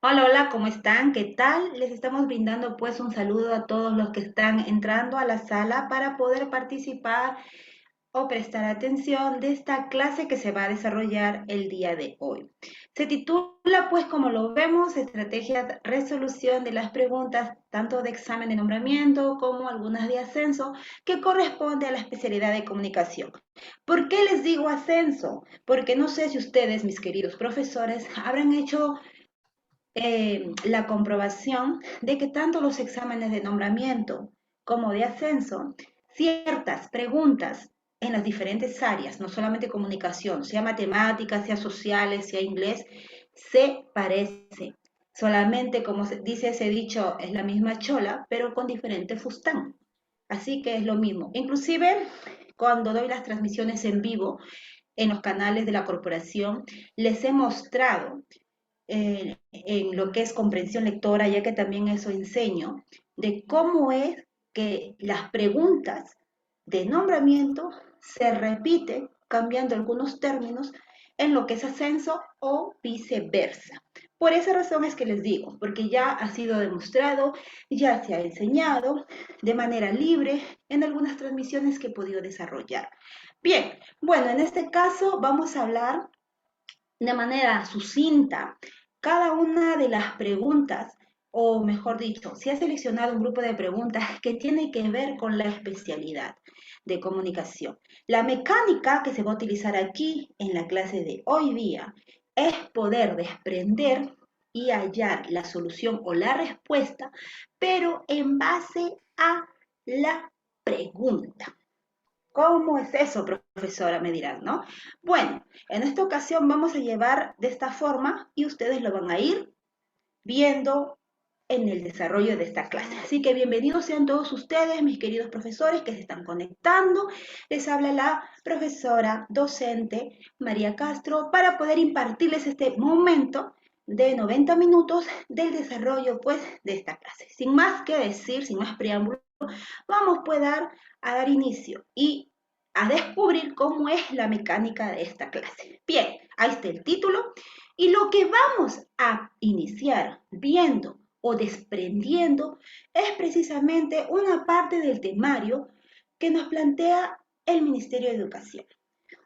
Hola, hola, ¿cómo están? ¿Qué tal? Les estamos brindando pues un saludo a todos los que están entrando a la sala para poder participar o prestar atención de esta clase que se va a desarrollar el día de hoy. Se titula pues como lo vemos, Estrategia de Resolución de las Preguntas tanto de examen de nombramiento como algunas de ascenso que corresponde a la especialidad de comunicación. ¿Por qué les digo ascenso? Porque no sé si ustedes, mis queridos profesores, habrán hecho la comprobación de que tanto los exámenes de nombramiento como de ascenso, ciertas preguntas en las diferentes áreas, no solamente comunicación, sea matemáticas, sea sociales, sea inglés, se parece. Solamente, como dice ese dicho, es la misma chola, pero con diferente fustán. Así que es lo mismo. Inclusive, cuando doy las transmisiones en vivo en los canales de la corporación, les he mostrado en lo que es comprensión lectora, ya que también eso enseño, de cómo es que las preguntas de nombramiento se repiten cambiando algunos términos en lo que es ascenso o viceversa. Por esa razón es que les digo, porque ya ha sido demostrado, ya se ha enseñado de manera libre en algunas transmisiones que he podido desarrollar. Bien, bueno, en este caso vamos a hablar de manera sucinta cada una de las preguntas, o mejor dicho, se ha seleccionado un grupo de preguntas que tiene que ver con la especialidad de comunicación. La mecánica que se va a utilizar aquí en la clase de hoy día es poder desprender y hallar la solución o la respuesta, pero en base a la pregunta. ¿Cómo es eso, profesora? Me dirán, ¿no? Bueno, en esta ocasión vamos a llevar de esta forma y ustedes lo van a ir viendo en el desarrollo de esta clase. Así que bienvenidos sean todos ustedes, mis queridos profesores que se están conectando. Les habla la profesora docente María Castro para poder impartirles este momento de 90 minutos del desarrollo pues de esta clase. Sin más que decir, sin más preámbulo, vamos pues a dar inicio y a descubrir cómo es la mecánica de esta clase. Bien, ahí está el título y lo que vamos a iniciar viendo o desprendiendo es precisamente una parte del temario que nos plantea el Ministerio de Educación.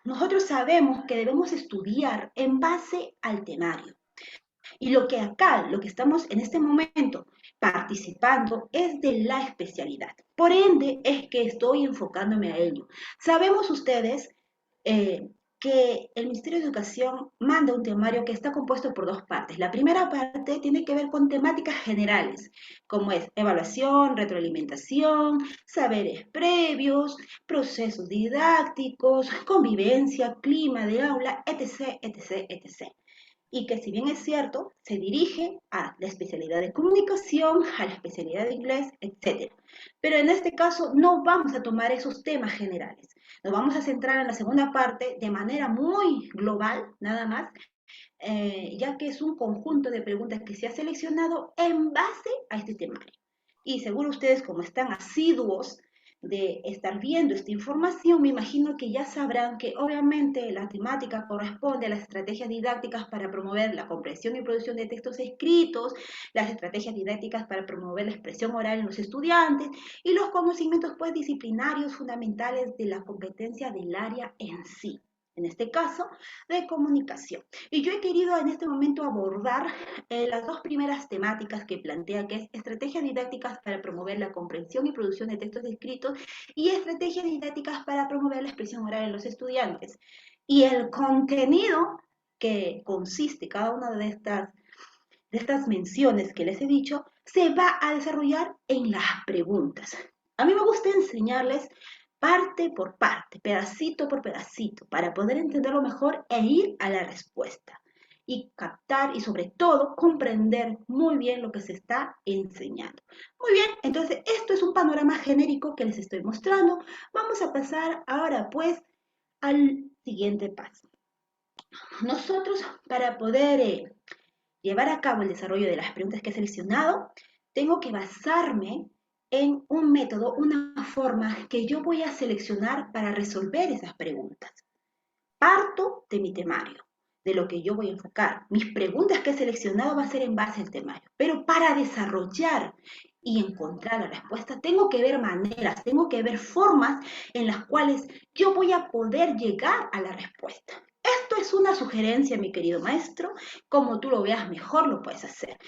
Nosotros sabemos que debemos estudiar en base al temario. Y lo que acá, lo que estamos en este momento participando es de la especialidad. Por ende, es que estoy enfocándome a ello. Sabemos ustedes eh, que el Ministerio de Educación manda un temario que está compuesto por dos partes. La primera parte tiene que ver con temáticas generales, como es evaluación, retroalimentación, saberes previos, procesos didácticos, convivencia, clima de aula, etc., etc., etc. Y que si bien es cierto, se dirige a la especialidad de comunicación, a la especialidad de inglés, etcétera. Pero en este caso no vamos a tomar esos temas generales. Nos vamos a centrar en la segunda parte de manera muy global, nada más, ya que es un conjunto de preguntas que se ha seleccionado en base a este temario. Y seguro ustedes, como están asiduos de estar viendo esta información, me imagino que ya sabrán que obviamente la temática corresponde a las estrategias didácticas para promover la comprensión y producción de textos escritos, las estrategias didácticas para promover la expresión oral en los estudiantes y los conocimientos pues disciplinarios fundamentales de la competencia del área en sí. En este caso, de comunicación. Y yo he querido en este momento abordar las dos primeras temáticas que plantea, que es estrategias didácticas para promover la comprensión y producción de textos escritos y estrategias didácticas para promover la expresión oral en los estudiantes. Y el contenido que consiste cada una de estas menciones que les he dicho se va a desarrollar en las preguntas. A mí me gusta enseñarles parte por parte, pedacito por pedacito, para poder entenderlo mejor e ir a la respuesta y captar y sobre todo comprender muy bien lo que se está enseñando. Muy bien, entonces esto es un panorama genérico que les estoy mostrando. Vamos a pasar ahora pues al siguiente paso. Nosotros para poder llevar a cabo el desarrollo de las preguntas que he seleccionado, tengo que basarme en un método, una forma que yo voy a seleccionar para resolver esas preguntas. Parto de mi temario. de lo que yo voy a enfocar. Mis preguntas que he seleccionado va a ser en base al temario, pero para desarrollar y encontrar la respuesta, tengo que ver maneras, tengo que ver formas en las cuales yo voy a poder llegar a la respuesta. Esto es una sugerencia, mi querido maestro. Como tú lo veas mejor, lo puedes hacer.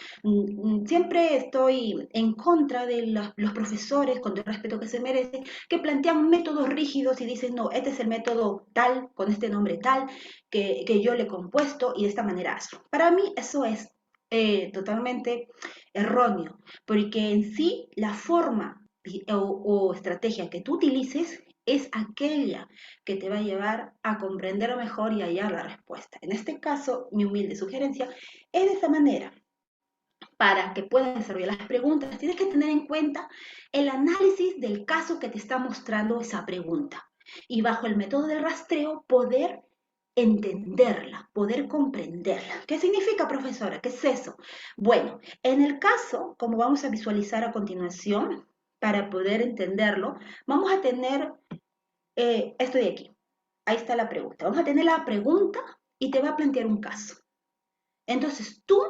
Siempre estoy en contra de los profesores, con todo el respeto que se merece, que plantean métodos rígidos y dicen, no, este es el método tal, con este nombre tal, que yo le he compuesto y de esta manera hazlo. Para mí eso es totalmente erróneo, porque en sí la forma o estrategia que tú utilices es aquella que te va a llevar a comprender mejor y hallar la respuesta. En este caso, mi humilde sugerencia es de esa manera. Para que puedas desarrollar las preguntas, tienes que tener en cuenta el análisis del caso que te está mostrando esa pregunta. Y bajo el método del rastreo, poder entenderla, poder comprenderla. ¿Qué significa, profesora? ¿Qué es eso? Bueno, en el caso, como vamos a visualizar a continuación, para poder entenderlo, vamos a tener esto de aquí. Ahí está la pregunta. Vamos a tener la pregunta y te va a plantear un caso. Entonces tú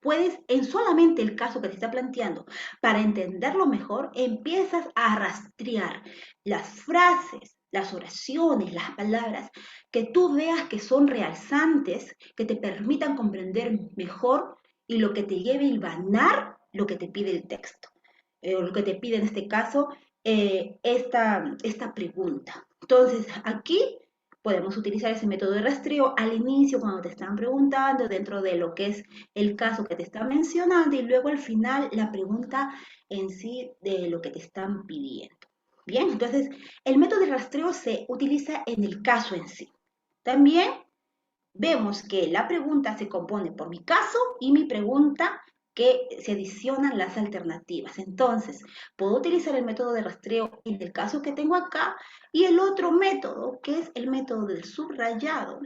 puedes, en solamente el caso que te está planteando, para entenderlo mejor, empiezas a rastrear las frases, las oraciones, las palabras que tú veas que son realzantes, que te permitan comprender mejor y lo que te lleve a hilvanar lo que te pide el texto, o lo que te pide en este caso esta pregunta. Entonces, aquí podemos utilizar ese método de rastreo al inicio cuando te están preguntando dentro de lo que es el caso que te están mencionando y luego al final la pregunta en sí de lo que te están pidiendo. Bien, entonces el método de rastreo se utiliza en el caso en sí. También vemos que la pregunta se compone por mi caso y mi pregunta que se adicionan las alternativas. Entonces, puedo utilizar el método de rastreo en el caso que tengo acá y el otro método, que es el método del subrayado,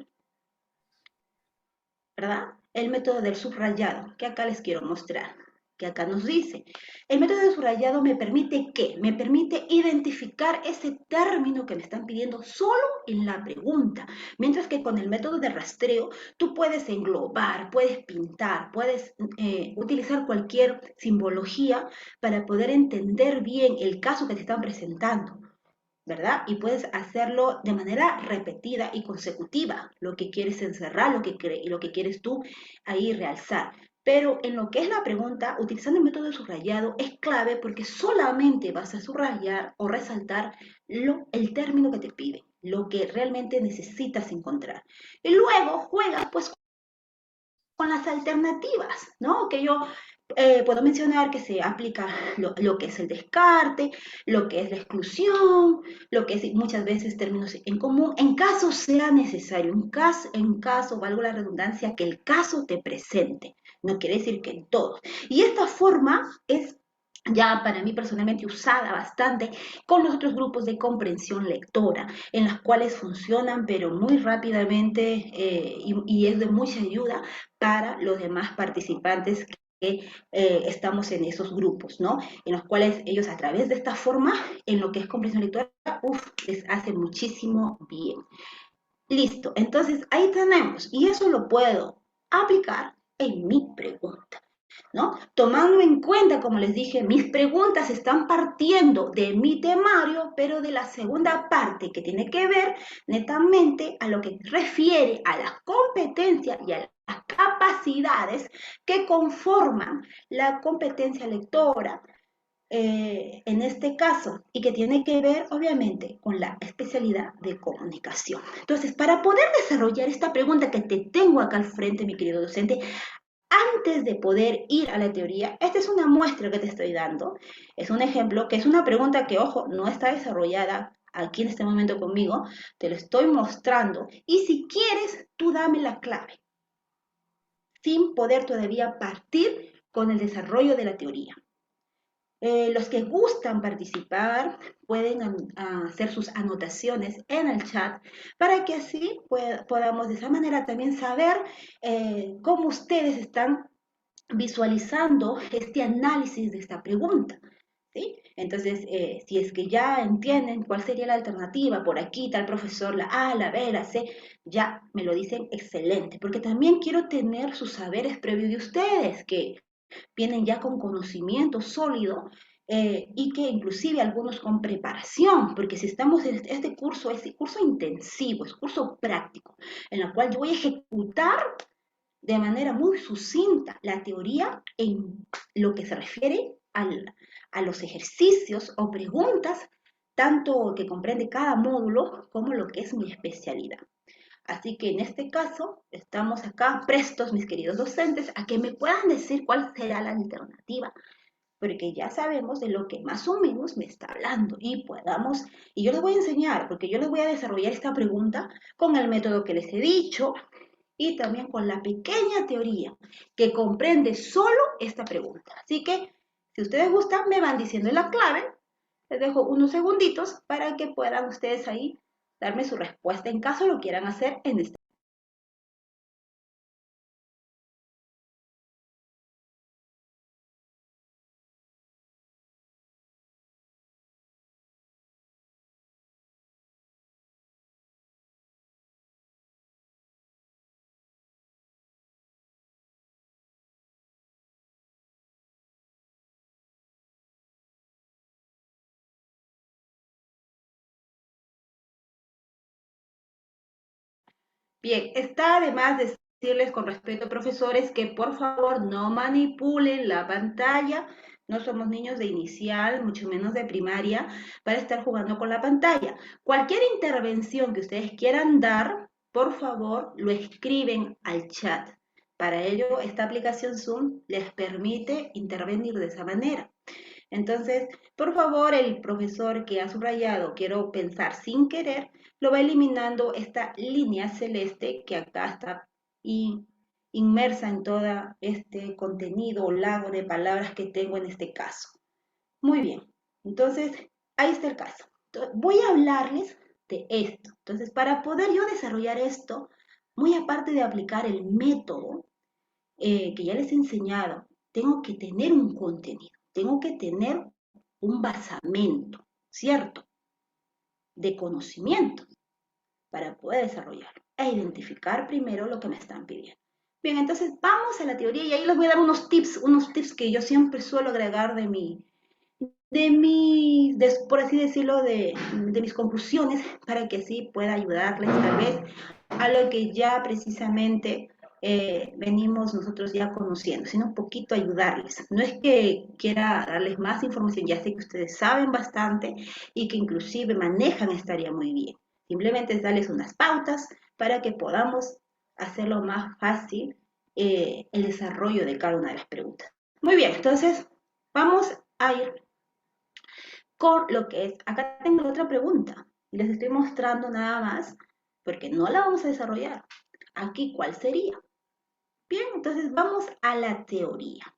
¿verdad? El método del subrayado, que acá les quiero mostrar, que acá nos dice. El método del subrayado me permite ¿qué? Me permite identificar ese término que me están pidiendo solo en la pregunta, mientras que con el método de rastreo tú puedes englobar, puedes pintar, puedes utilizar cualquier simbología para poder entender bien el caso que te están presentando. ¿Verdad? Y puedes hacerlo de manera repetida y consecutiva, lo que quieres encerrar, lo que quieres tú ahí realzar. Pero en lo que es la pregunta, utilizando el método de subrayado es clave porque solamente vas a subrayar o resaltar el término que te pide, lo que realmente necesitas encontrar. Y luego juegas pues con las alternativas, ¿no? Que yo puedo mencionar que se aplica lo que es el descarte, lo que es la exclusión, lo que es muchas veces términos en común, en caso sea necesario, en caso, valga la redundancia, que el caso te presente. No quiere decir que en todos. Y esta forma es ya para mí personalmente usada bastante con los otros grupos de comprensión lectora, en las cuales funcionan pero muy rápidamente y es de mucha ayuda para los demás participantes que estamos en esos grupos, ¿no? En los cuales ellos a través de esta forma, en lo que es comprensión lectora, les hace muchísimo bien. Listo, entonces ahí tenemos, y eso lo puedo aplicar en mi pregunta. ¿No? Tomando en cuenta, como les dije, mis preguntas están partiendo de mi temario, pero de la segunda parte que tiene que ver netamente a lo que refiere a las competencias y a las capacidades que conforman la competencia lectora, en este caso, y que tiene que ver obviamente con la especialidad de comunicación. Entonces, para poder desarrollar esta pregunta que te tengo acá al frente, mi querido docente, antes de poder ir a la teoría, esta es una muestra que te estoy dando, es un ejemplo, que es una pregunta que, ojo, no está desarrollada aquí en este momento conmigo, te lo estoy mostrando, y si quieres, tú dame la clave, sin poder todavía partir con el desarrollo de la teoría. Los que gustan participar pueden hacer sus anotaciones en el chat para que así podamos de esa manera también saber cómo ustedes están visualizando este análisis de esta pregunta. ¿sí? Entonces, si es que ya entienden cuál sería la alternativa, por aquí tal profesor, la A, la B, la C, ya me lo dicen excelente, porque también quiero tener sus saberes previos de ustedes, que vienen ya con conocimiento sólido y que inclusive algunos con preparación, porque si estamos en este curso, es curso intensivo, es curso práctico, en el cual yo voy a ejecutar de manera muy sucinta la teoría en lo que se refiere a los ejercicios o preguntas, tanto que comprende cada módulo como lo que es mi especialidad. Así que en este caso, estamos acá prestos, mis queridos docentes, a que me puedan decir cuál será la alternativa, porque ya sabemos de lo que más o menos me está hablando y yo les voy a enseñar, porque yo les voy a desarrollar esta pregunta con el método que les he dicho y también con la pequeña teoría que comprende solo esta pregunta. Así que, si ustedes gustan, me van diciendo la clave. Les dejo unos segunditos para que puedan ustedes ahí darme su respuesta en caso lo quieran hacer en este. Bien, está además de decirles con respeto, profesores, que por favor no manipulen la pantalla. No somos niños de inicial, mucho menos de primaria, para estar jugando con la pantalla. Cualquier intervención que ustedes quieran dar, por favor, lo escriben al chat. Para ello, esta aplicación Zoom les permite intervenir de esa manera. Entonces, por favor, el profesor que ha subrayado quiero pensar sin querer, lo va eliminando esta línea celeste que acá está inmersa en todo este contenido o lago de palabras que tengo en este caso. Muy bien, entonces ahí está el caso. Voy a hablarles de esto. Entonces, para poder yo desarrollar esto, muy aparte de aplicar el método, que ya les he enseñado, tengo que tener un contenido, tengo que tener un basamento, ¿cierto? De conocimiento para poder desarrollarlo e identificar primero lo que me están pidiendo. Bien, entonces vamos a la teoría y ahí les voy a dar unos tips que yo siempre suelo agregar por así decirlo, de mis conclusiones para que así pueda ayudarles tal vez a lo que ya precisamente venimos nosotros ya conociendo, sino un poquito ayudarles. No es que quiera darles más información, ya sé que ustedes saben bastante y que inclusive manejan esta área muy bien. Simplemente es darles unas pautas para que podamos hacerlo más fácil el desarrollo de cada una de las preguntas. Muy bien, entonces vamos a ir con lo que es, acá tengo otra pregunta, y les estoy mostrando nada más, porque no la vamos a desarrollar. Aquí, ¿cuál sería? Bien, entonces vamos a la teoría.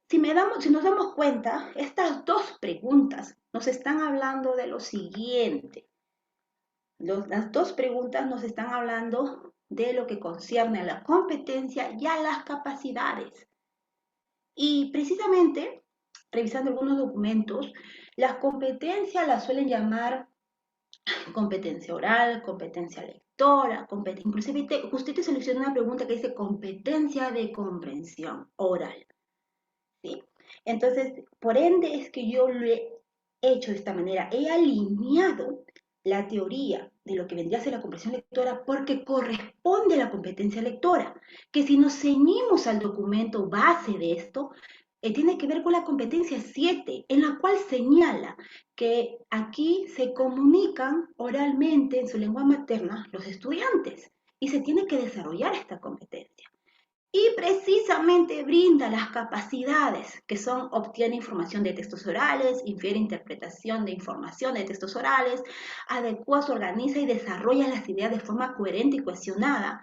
Si nos damos cuenta, estas dos preguntas nos están hablando de lo siguiente. Las dos preguntas nos están hablando de lo que concierne a la competencia y a las capacidades. Y precisamente, revisando algunos documentos, las competencias las suelen llamar competencia oral, competencia lectora, inclusive usted te selecciona una pregunta que dice competencia de comprensión oral, ¿sí? Entonces, por ende es que yo lo he hecho de esta manera, he alineado la teoría de lo que vendría a ser la comprensión lectora porque corresponde a la competencia lectora, que si nos ceñimos al documento base de esto, tiene que ver con la competencia 7, en la cual señala que aquí se comunican oralmente en su lengua materna los estudiantes y se tiene que desarrollar esta competencia. Y precisamente brinda las capacidades que son obtiene información de textos orales, infiere interpretación de información de textos orales, adecua, se organiza y desarrolla las ideas de forma coherente y cohesionada,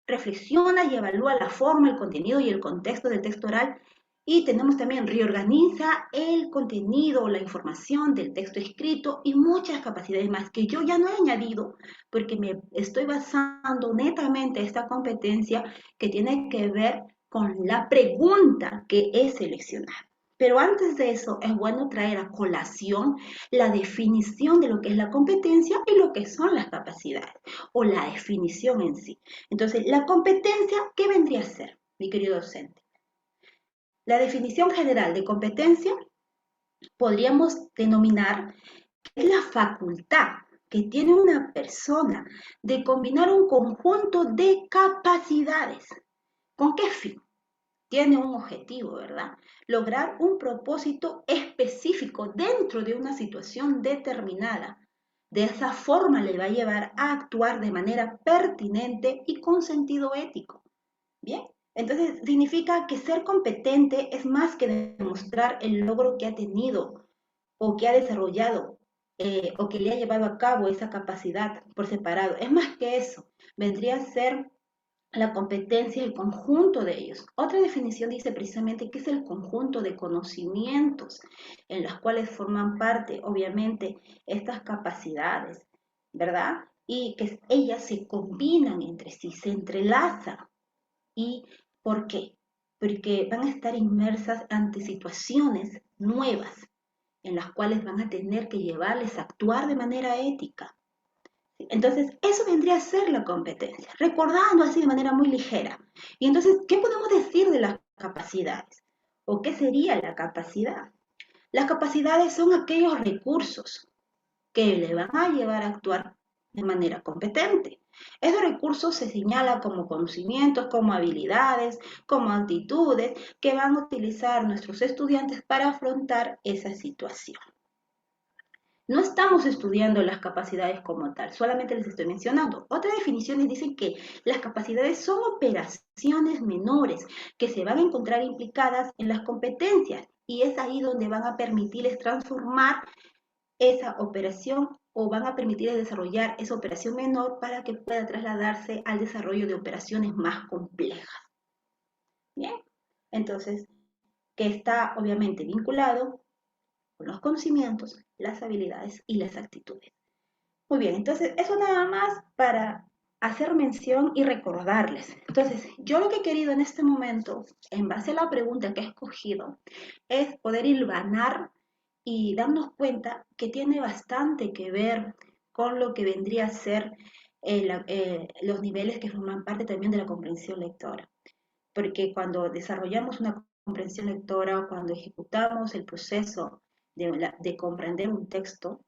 reflexiona y evalúa la forma, el contenido y el contexto del texto oral. Y tenemos también reorganiza el contenido o la información del texto escrito y muchas capacidades más que yo ya no he añadido porque me estoy basando netamente en esta competencia que tiene que ver con la pregunta que he seleccionado. Pero antes de eso es bueno traer a colación la definición de lo que es la competencia y lo que son las capacidades o la definición en sí. Entonces, la competencia, ¿qué vendría a ser, mi querido docente? La definición general de competencia podríamos denominar que es la facultad que tiene una persona de combinar un conjunto de capacidades. ¿Con qué fin? Tiene un objetivo, ¿verdad? Lograr un propósito específico dentro de una situación determinada. De esa forma le va a llevar a actuar de manera pertinente y con sentido ético. Bien, entonces significa que ser competente es más que demostrar el logro que ha tenido o que ha desarrollado o que le ha llevado a cabo esa capacidad por separado. Es más que eso, vendría a ser la competencia, el conjunto de ellos. Otra definición dice precisamente que es el conjunto de conocimientos en los cuales forman parte, obviamente, estas capacidades, ¿verdad? Y que ellas se combinan entre sí, se entrelazan. ¿Y por qué? Porque van a estar inmersas ante situaciones nuevas en las cuales van a tener que llevarles a actuar de manera ética. Entonces, eso vendría a ser la competencia, recordando así de manera muy ligera. Y entonces, ¿qué podemos decir de las capacidades? ¿O qué sería la capacidad? Las capacidades son aquellos recursos que le van a llevar a actuar de manera competente. Esos recursos se señalan como conocimientos, como habilidades, como actitudes que van a utilizar nuestros estudiantes para afrontar esa situación. No estamos estudiando las capacidades como tal, solamente les estoy mencionando. Otras definiciones dicen que las capacidades son operaciones menores que se van a encontrar implicadas en las competencias y es ahí donde van a permitirles transformar esa operación o van a permitirles desarrollar esa operación menor para que pueda trasladarse al desarrollo de operaciones más complejas. Bien, entonces, que está obviamente vinculado con los conocimientos, las habilidades y las actitudes. Muy bien, entonces eso nada más para hacer mención y recordarles. Entonces, yo lo que he querido en este momento, en base a la pregunta que he escogido, es poder hilvanar y darnos cuenta que tiene bastante que ver con lo que vendría a ser los niveles que forman parte también de la comprensión lectora. Porque cuando desarrollamos una comprensión lectora o cuando ejecutamos el proceso de comprender un texto,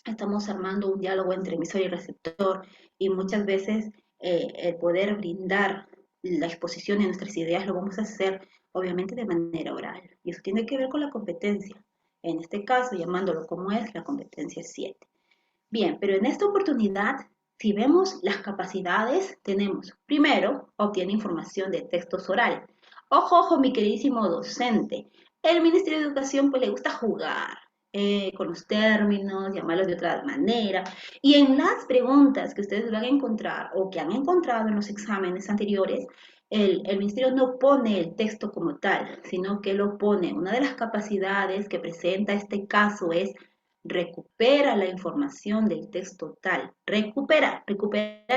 estamos armando un diálogo entre emisor y receptor y muchas veces el poder brindar la exposición de nuestras ideas lo vamos a hacer obviamente de manera oral. Y eso tiene que ver con la competencia. En este caso, llamándolo como es, la competencia 7. Bien, pero en esta oportunidad, si vemos las capacidades, tenemos, primero, obtiene información de textos orales. Ojo, ojo, mi queridísimo docente. El Ministerio de Educación pues le gusta jugar con los términos, llamarlos de otra manera. Y en las preguntas que ustedes van a encontrar o que han encontrado en los exámenes anteriores, el Ministerio no pone el texto como tal, sino que lo pone. Una de las capacidades que presenta este caso es recupera la información del texto tal. Recuperar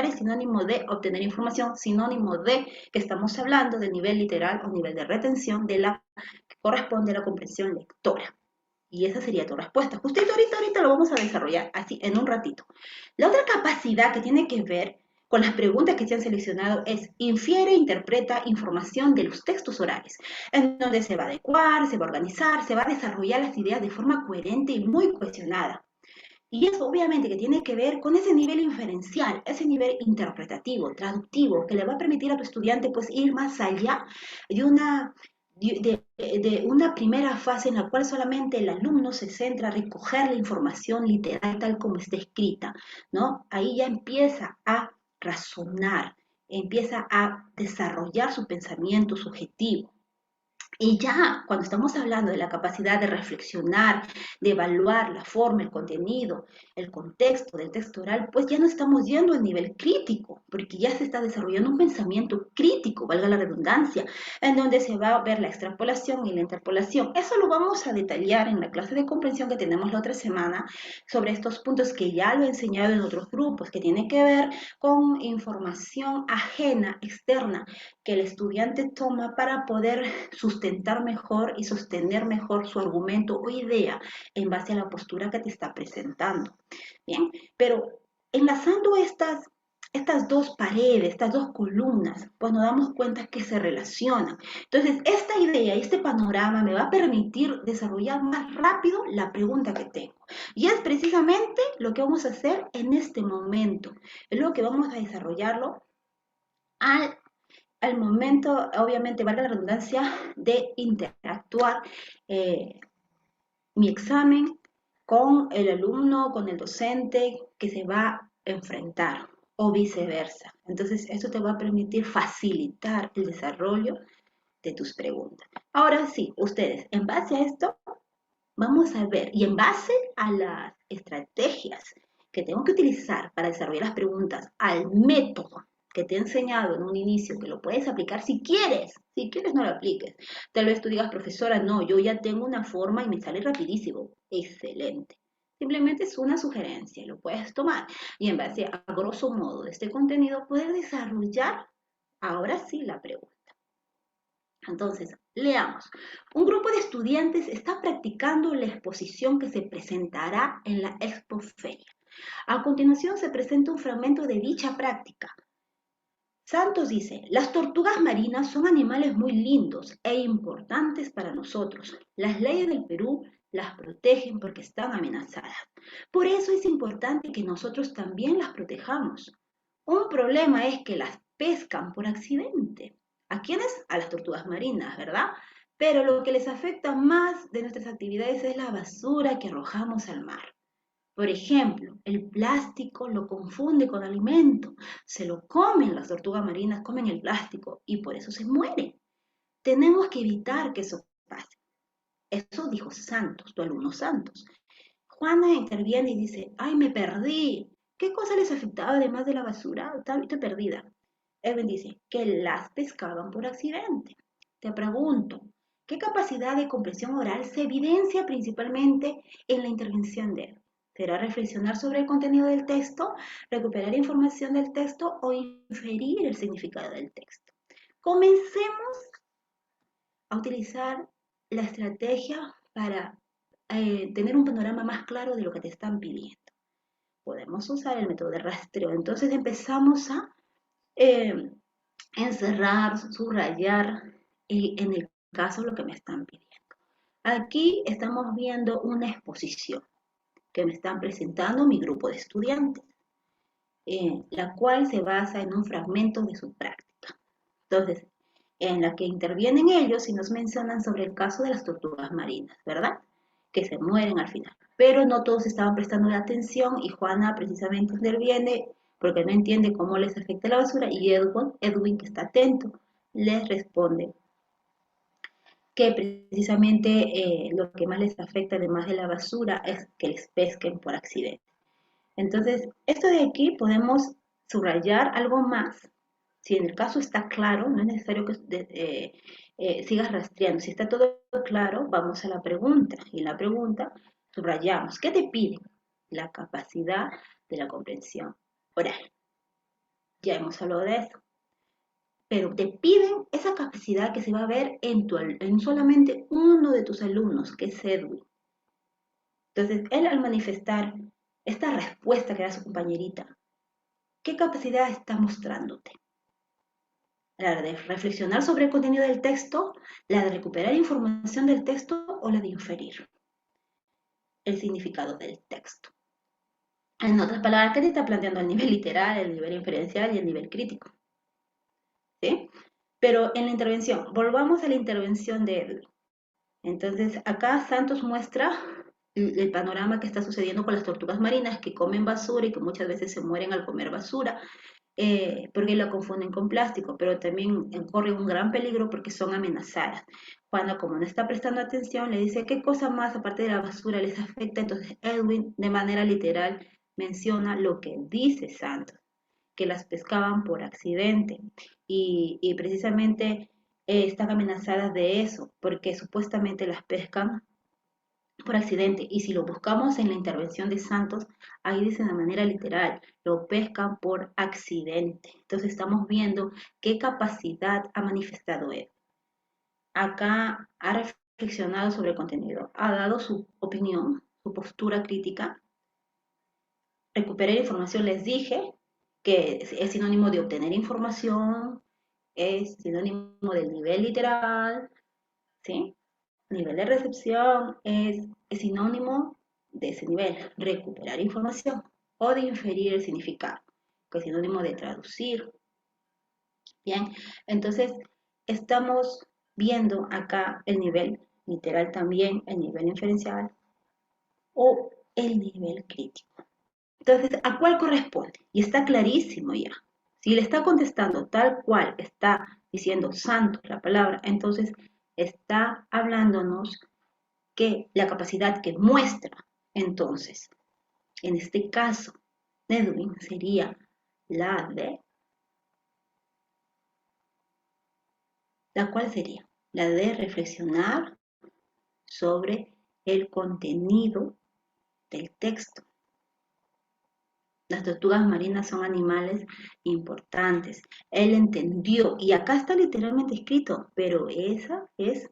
es sinónimo de obtener información, sinónimo de que estamos hablando del nivel literal o nivel de retención de la que corresponde a la comprensión lectora. Y esa sería tu respuesta. Justito ahorita lo vamos a desarrollar así en un ratito. La otra capacidad que tiene que ver con las preguntas que se han seleccionado es infiere e interpreta información de los textos orales, en donde se va a adecuar, se va a organizar, se va a desarrollar las ideas de forma coherente y muy cohesionada. Y eso obviamente que tiene que ver con ese nivel inferencial, ese nivel interpretativo, traductivo, que le va a permitir a tu estudiante pues ir más allá de una primera fase en la cual solamente el alumno se centra a recoger la información literal tal como está escrita, ¿no? Ahí ya empieza a razonar, empieza a desarrollar su pensamiento subjetivo. Y ya cuando estamos hablando de la capacidad de reflexionar, de evaluar la forma, el contenido, el contexto del texto oral, pues ya no estamos yendo al nivel crítico, porque ya se está desarrollando un pensamiento crítico, valga la redundancia, en donde se va a ver la extrapolación y la interpolación. Eso lo vamos a detallar en la clase de comprensión que tenemos la otra semana sobre estos puntos que ya lo he enseñado en otros grupos, que tienen que ver con información ajena, externa, que el estudiante toma para poder sustentar presentar mejor y sostener mejor su argumento o idea en base a la postura que te está presentando. Bien, pero enlazando estas dos paredes, estas dos columnas, pues nos damos cuenta que se relacionan. Entonces, esta idea, este panorama me va a permitir desarrollar más rápido la pregunta que tengo. Y es precisamente lo que vamos a hacer en este momento. Es lo que vamos a desarrollarlo al momento, obviamente, valga la redundancia, de interactuar mi examen con el alumno, con el docente que se va a enfrentar o viceversa. Entonces, esto te va a permitir facilitar el desarrollo de tus preguntas. Ahora sí, ustedes, en base a esto, vamos a ver, y en base a las estrategias que tengo que utilizar para desarrollar las preguntas, al método que te he enseñado en un inicio, que lo puedes aplicar si quieres no lo apliques. Tal vez tú digas, profesora, no, yo ya tengo una forma y me sale rapidísimo. Excelente. Simplemente es una sugerencia, lo puedes tomar y en base a grosso modo de este contenido puedes desarrollar ahora sí la pregunta. Entonces, leamos. Un grupo de estudiantes está practicando la exposición que se presentará en la expoferia. A continuación se presenta un fragmento de dicha práctica. Santos dice, las tortugas marinas son animales muy lindos e importantes para nosotros. Las leyes del Perú las protegen porque están amenazadas. Por eso es importante que nosotros también las protejamos. Un problema es que las pescan por accidente. ¿A quiénes? A las tortugas marinas, ¿verdad? Pero lo que les afecta más de nuestras actividades es la basura que arrojamos al mar. Por ejemplo, el plástico lo confunde con alimento, se lo comen las tortugas marinas, comen el plástico y por eso se mueren. Tenemos que evitar que eso pase. Eso dijo Santos, tu alumno Santos. Juana interviene y dice, ay, me perdí. ¿Qué cosa les afectaba además de la basura? Estoy perdida. Edwin dice, que las pescaban por accidente. Te pregunto, ¿qué capacidad de comprensión oral se evidencia principalmente en la intervención de Edwin? ¿Será reflexionar sobre el contenido del texto, recuperar información del texto o inferir el significado del texto? Comencemos a utilizar la estrategia para tener un panorama más claro de lo que te están pidiendo. Podemos usar el método de rastreo. Entonces empezamos a eh, encerrar, subrayar en el caso lo que me están pidiendo. Aquí estamos viendo una exposición que me están presentando mi grupo de estudiantes, la cual se basa en un fragmento de su práctica. Entonces, en la que intervienen ellos y nos mencionan sobre el caso de las tortugas marinas, ¿verdad? Que se mueren al final. Pero no todos estaban prestando la atención y Juana precisamente interviene porque no entiende cómo les afecta la basura y Edwin que está atento, les responde que precisamente lo que más les afecta además de la basura es que les pesquen por accidente. Entonces, esto de aquí podemos subrayar algo más. Si en el caso está claro, no es necesario que sigas rastreando. Si está todo claro, vamos a la pregunta. Y en la pregunta subrayamos. ¿Qué te piden? La capacidad de la comprensión oral. Ya hemos hablado de eso. Pero te piden esa capacidad que se va a ver en solamente uno de tus alumnos, que es Edwin. Entonces, él al manifestar esta respuesta que da su compañerita, ¿qué capacidad está mostrándote? La de reflexionar sobre el contenido del texto, la de recuperar información del texto o la de inferir el significado del texto. En otras palabras, ¿qué te está planteando el nivel literal, el nivel inferencial y el nivel crítico? ¿Sí? Pero en la intervención, volvamos a la intervención de Edwin. Entonces, acá Santos muestra el panorama que está sucediendo con las tortugas marinas que comen basura y que muchas veces se mueren al comer basura, porque la confunden con plástico, pero también corren un gran peligro porque son amenazadas. Cuando como no está prestando atención, le dice qué cosa más aparte de la basura les afecta, entonces Edwin de manera literal menciona lo que dice Santos, que las pescaban por accidente y precisamente están amenazadas de eso, porque supuestamente las pescan por accidente. Y si lo buscamos en la intervención de Santos, ahí dice de manera literal, lo pescan por accidente. Entonces estamos viendo qué capacidad ha manifestado él. acá ha reflexionado sobre el contenido, ha dado su opinión, su postura crítica. Recuperar información, les dije que es sinónimo de obtener información, es sinónimo del nivel literal, ¿sí? Nivel de recepción es sinónimo de ese nivel, recuperar información o de inferir el significado, que es sinónimo de traducir. Bien, entonces estamos viendo acá el nivel literal también, el nivel inferencial o el nivel crítico. Entonces, ¿a cuál corresponde? Y está clarísimo ya. Si le está contestando tal cual está diciendo santo la palabra, entonces está hablándonos que la capacidad que muestra, entonces, en este caso, Nedwin sería la de, ¿la cual sería? La de reflexionar sobre el contenido del texto. Las tortugas marinas son animales importantes. Él entendió, y acá está literalmente escrito, pero esa es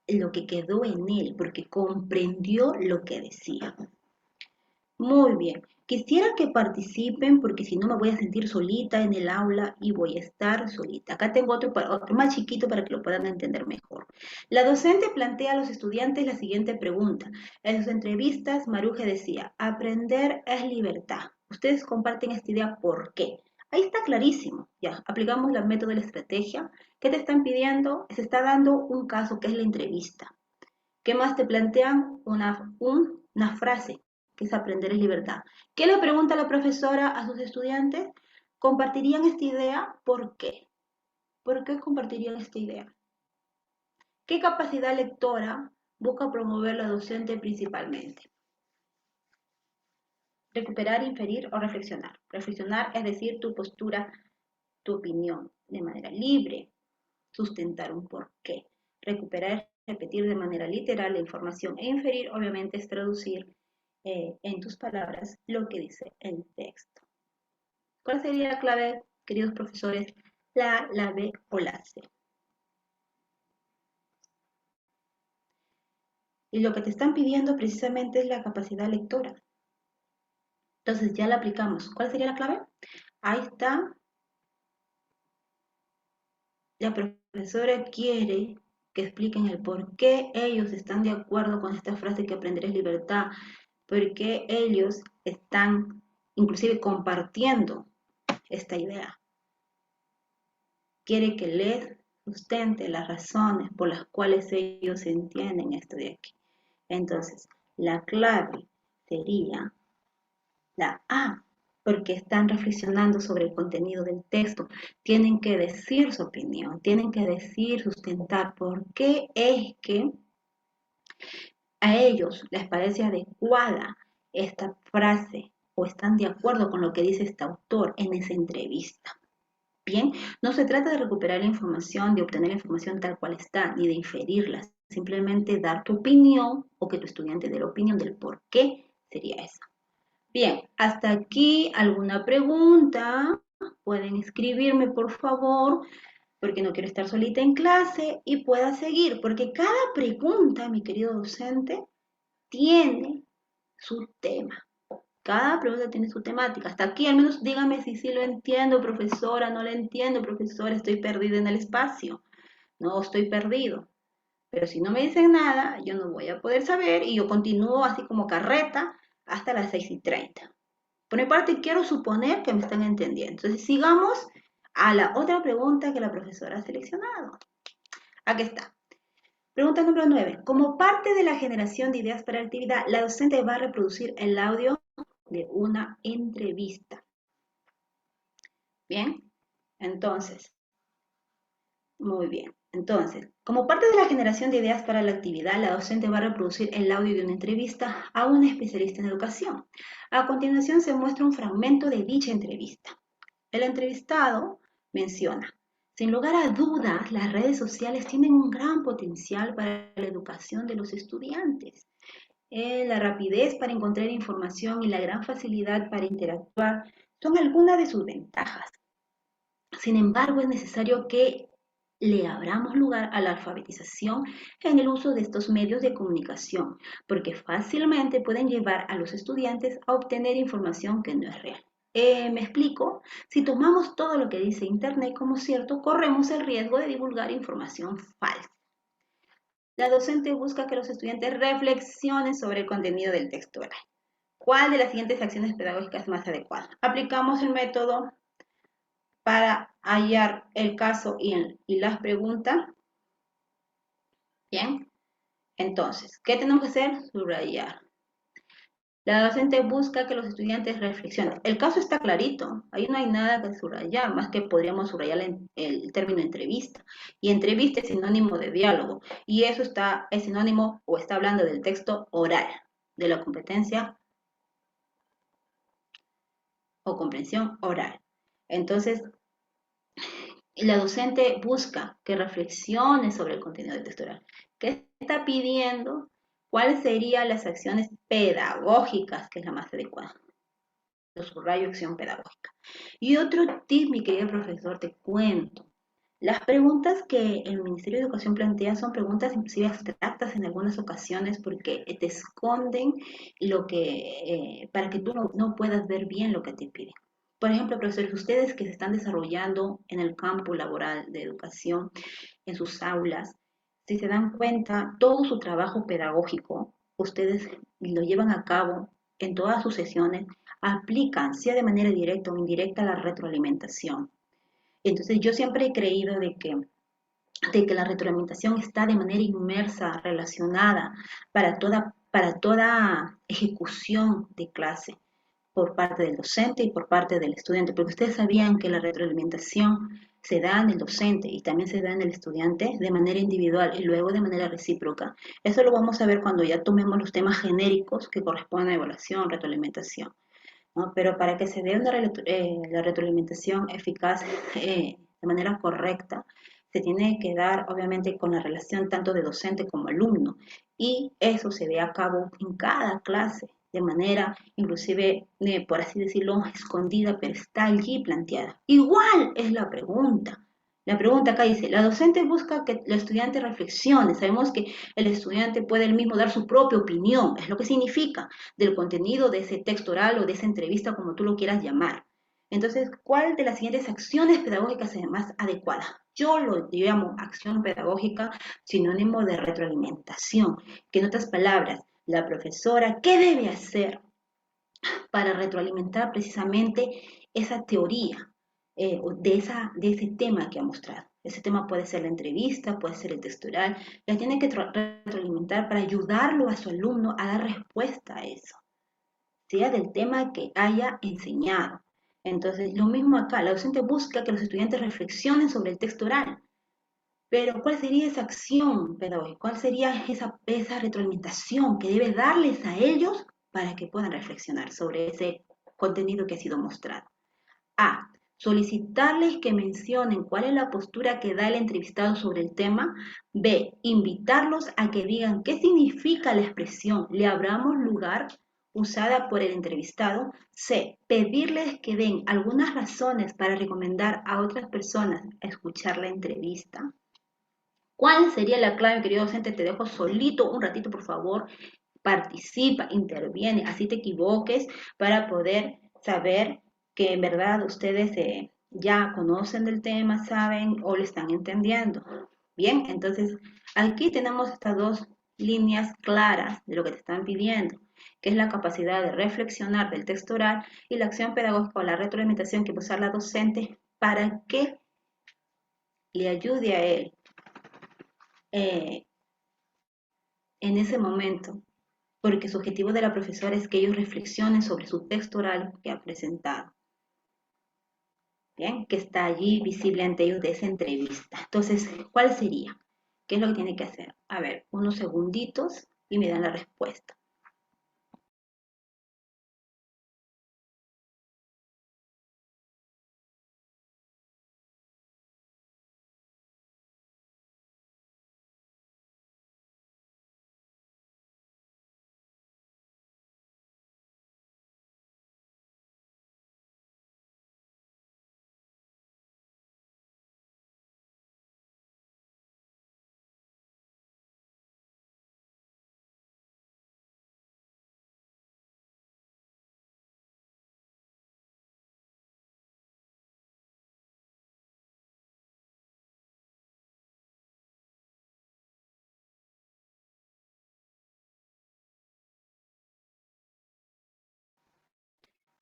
lo que quedó en él, porque comprendió lo que decía. Muy bien. Quisiera que participen porque si no me voy a sentir solita en el aula y voy a estar solita. Acá tengo otro más chiquito para que lo puedan entender mejor. La docente plantea a los estudiantes la siguiente pregunta. En sus entrevistas, Maruje decía, aprender es libertad. Ustedes comparten esta idea, ¿por qué? Ahí está clarísimo. Ya, aplicamos el método de la estrategia. ¿Qué te están pidiendo? Se está dando un caso que es la entrevista. ¿Qué más te plantean? Una frase, que es aprender es libertad. ¿Qué le pregunta la profesora a sus estudiantes? ¿Compartirían esta idea? ¿Por qué? ¿Por qué compartirían esta idea? ¿Qué capacidad lectora busca promover la docente principalmente? Recuperar, inferir o reflexionar. Reflexionar es decir tu postura, tu opinión, de manera libre, sustentar un porqué. Recuperar es repetir de manera literal la información e inferir, obviamente, es traducir en tus palabras lo que dice el texto. ¿Cuál sería la clave, queridos profesores? La B o la C. Y lo que te están pidiendo precisamente es la capacidad lectora. Entonces ya la aplicamos. ¿Cuál sería la clave? Ahí está. La profesora quiere que expliquen el por qué ellos están de acuerdo con esta frase que aprender es libertad, por qué ellos están inclusive compartiendo esta idea. Quiere que les sustente las razones por las cuales ellos entienden esto de aquí. Entonces, la clave sería la A, porque están reflexionando sobre el contenido del texto. Tienen que decir su opinión, tienen que decir, sustentar por qué es que a ellos les parece adecuada esta frase o están de acuerdo con lo que dice este autor en esa entrevista. Bien, no se trata de recuperar la información, de obtener la información tal cual está, ni de inferirla, simplemente dar tu opinión o que tu estudiante dé la opinión del por qué sería eso. Bien, hasta aquí alguna pregunta. Pueden escribirme, por favor, porque no quiero estar solita en clase y pueda seguir, porque cada pregunta, mi querido docente, tiene su tema. Cada pregunta tiene su temática. Hasta aquí, al menos dígame si sí lo entiendo, profesora, no lo entiendo, profesora, estoy perdida en el espacio. No estoy perdido. Pero si no me dicen nada, yo no voy a poder saber y yo continúo así como carreta hasta las 6:30. Por mi parte, quiero suponer que me están entendiendo. Entonces, sigamos a la otra pregunta que la profesora ha seleccionado. Aquí está. Pregunta número 9. Como parte de la generación de ideas para la actividad, la docente va a reproducir el audio de una entrevista. Bien, entonces, muy bien. Entonces, como parte de la generación de ideas para la actividad, la docente va a reproducir el audio de una entrevista a una especialista en educación. A continuación se muestra un fragmento de dicha entrevista. El entrevistado menciona, sin lugar a dudas, las redes sociales tienen un gran potencial para la educación de los estudiantes. La rapidez para encontrar información y la gran facilidad para interactuar son algunas de sus ventajas. Sin embargo, es necesario que le abramos lugar a la alfabetización en el uso de estos medios de comunicación, porque fácilmente pueden llevar a los estudiantes a obtener información que no es real. Me explico, si tomamos todo lo que dice Internet como cierto, corremos el riesgo de divulgar información falsa. La docente busca que los estudiantes reflexionen sobre el contenido del texto oral. ¿Cuál de las siguientes acciones pedagógicas es más adecuada? Aplicamos el método para hallar el caso y las preguntas. Bien, entonces, ¿qué tenemos que hacer? Subrayar. La docente busca que los estudiantes reflexionen. El caso está clarito, ahí no hay nada que subrayar, más que podríamos subrayar el término entrevista. Y entrevista es sinónimo de diálogo, y eso es sinónimo o está hablando del texto oral, de la competencia o comprensión oral. Entonces, la docente busca que reflexione sobre el contenido del texto oral. ¿Qué está pidiendo? ¿Cuáles serían las acciones pedagógicas, que es la más adecuada? Subrayo acción pedagógica. Y otro tip, mi querido profesor, te cuento. Las preguntas que el Ministerio de Educación plantea son preguntas inclusive abstractas en algunas ocasiones porque te esconden lo que, para que tú no puedas ver bien lo que te piden. Por ejemplo, profesores, ustedes que se están desarrollando en el campo laboral de educación, en sus aulas, si se dan cuenta, todo su trabajo pedagógico, ustedes lo llevan a cabo en todas sus sesiones, aplican, sea de manera directa o indirecta, la retroalimentación. Entonces, yo siempre he creído de que la retroalimentación está de manera inmersa, relacionada para toda ejecución de clase por parte del docente y por parte del estudiante, porque ustedes sabían que la retroalimentación se da en el docente y también se da en el estudiante de manera individual y luego de manera recíproca. Eso lo vamos a ver cuando ya tomemos los temas genéricos que corresponden a evaluación, retroalimentación, ¿no? Pero para que se dé la retroalimentación eficaz de manera correcta, se tiene que dar obviamente con la relación tanto de docente como alumno y eso se ve a cabo en cada clase de manera inclusive, por así decirlo, escondida, pero está allí planteada. Igual es la pregunta. La pregunta acá dice, la docente busca que el estudiante reflexione. Sabemos que el estudiante puede él mismo dar su propia opinión, es lo que significa del contenido de ese texto oral o de esa entrevista, como tú lo quieras llamar. Entonces, ¿cuál de las siguientes acciones pedagógicas es más adecuada? Yo lo llamo acción pedagógica sinónimo de retroalimentación, que en otras palabras, la profesora, ¿qué debe hacer para retroalimentar precisamente esa teoría de ese tema que ha mostrado? Ese tema puede ser la entrevista, puede ser el texto oral, la tiene que retroalimentar para ayudarlo a su alumno a dar respuesta a eso, sea del tema que haya enseñado. Entonces, lo mismo acá, la docente busca que los estudiantes reflexionen sobre el texto oral, pero ¿cuál sería esa acción pedagógica? ¿Cuál sería esa retroalimentación que debe darles a ellos para que puedan reflexionar sobre ese contenido que ha sido mostrado? A. Solicitarles que mencionen cuál es la postura que da el entrevistado sobre el tema. B. Invitarlos a que digan qué significa la expresión "le abramos lugar" usada por el entrevistado. C. Pedirles que den algunas razones para recomendar a otras personas a escuchar la entrevista. ¿Cuál sería la clave, querido docente? Te dejo solito un ratito, por favor. Participa, interviene, así te equivoques para poder saber que en verdad ustedes ya conocen del tema, saben o lo están entendiendo. Bien, entonces aquí tenemos estas dos líneas claras de lo que te están pidiendo, que es la capacidad de reflexionar del texto oral y la acción pedagógica o la retroalimentación que va a usar la docente para que le ayude a él eh, en ese momento, porque su objetivo de la profesora es que ellos reflexionen sobre su texto oral que ha presentado, ¿bien? Que está allí visible ante ellos de esa entrevista. Entonces, ¿cuál sería? ¿Qué es lo que tiene que hacer? A ver, unos segunditos y me dan la respuesta.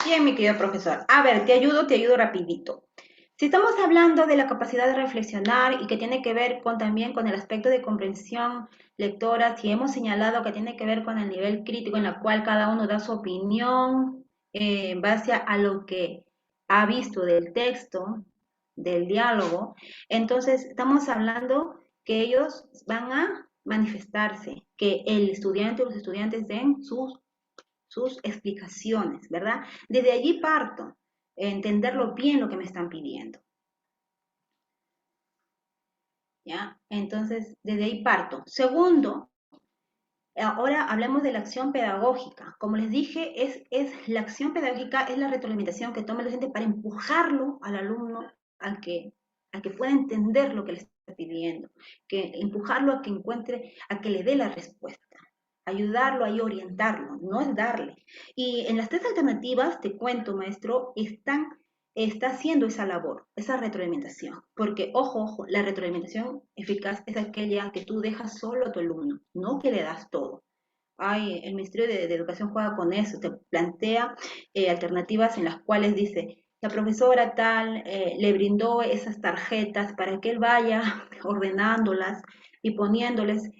Bien, mi querido profesor. A ver, te ayudo rapidito. Si estamos hablando de la capacidad de reflexionar y que tiene que ver con también con el aspecto de comprensión lectora, si hemos señalado que tiene que ver con el nivel crítico en la cual cada uno da su opinión en base a lo que ha visto del texto, del diálogo, entonces estamos hablando que ellos van a manifestarse, que el estudiante o los estudiantes den sus explicaciones, ¿verdad? Desde allí parto, entenderlo bien lo que me están pidiendo, ¿ya? Entonces, desde ahí parto. Segundo, ahora hablemos de la acción pedagógica. Como les dije, la acción pedagógica es la retroalimentación que toma el docente para empujarlo al alumno a que pueda entender lo que le está pidiendo, que empujarlo a que encuentre, a que le dé la respuesta, ayudarlo ahí, orientarlo, no es darle. Y en las tres alternativas, te cuento, maestro, está haciendo esa labor, esa retroalimentación. Porque, ojo, la retroalimentación eficaz es aquella que tú dejas solo a tu alumno, no que le das todo. Ay, el Ministerio de Educación juega con eso, te plantea alternativas en las cuales dice, la profesora tal le brindó esas tarjetas para que él vaya ordenándolas y poniéndoles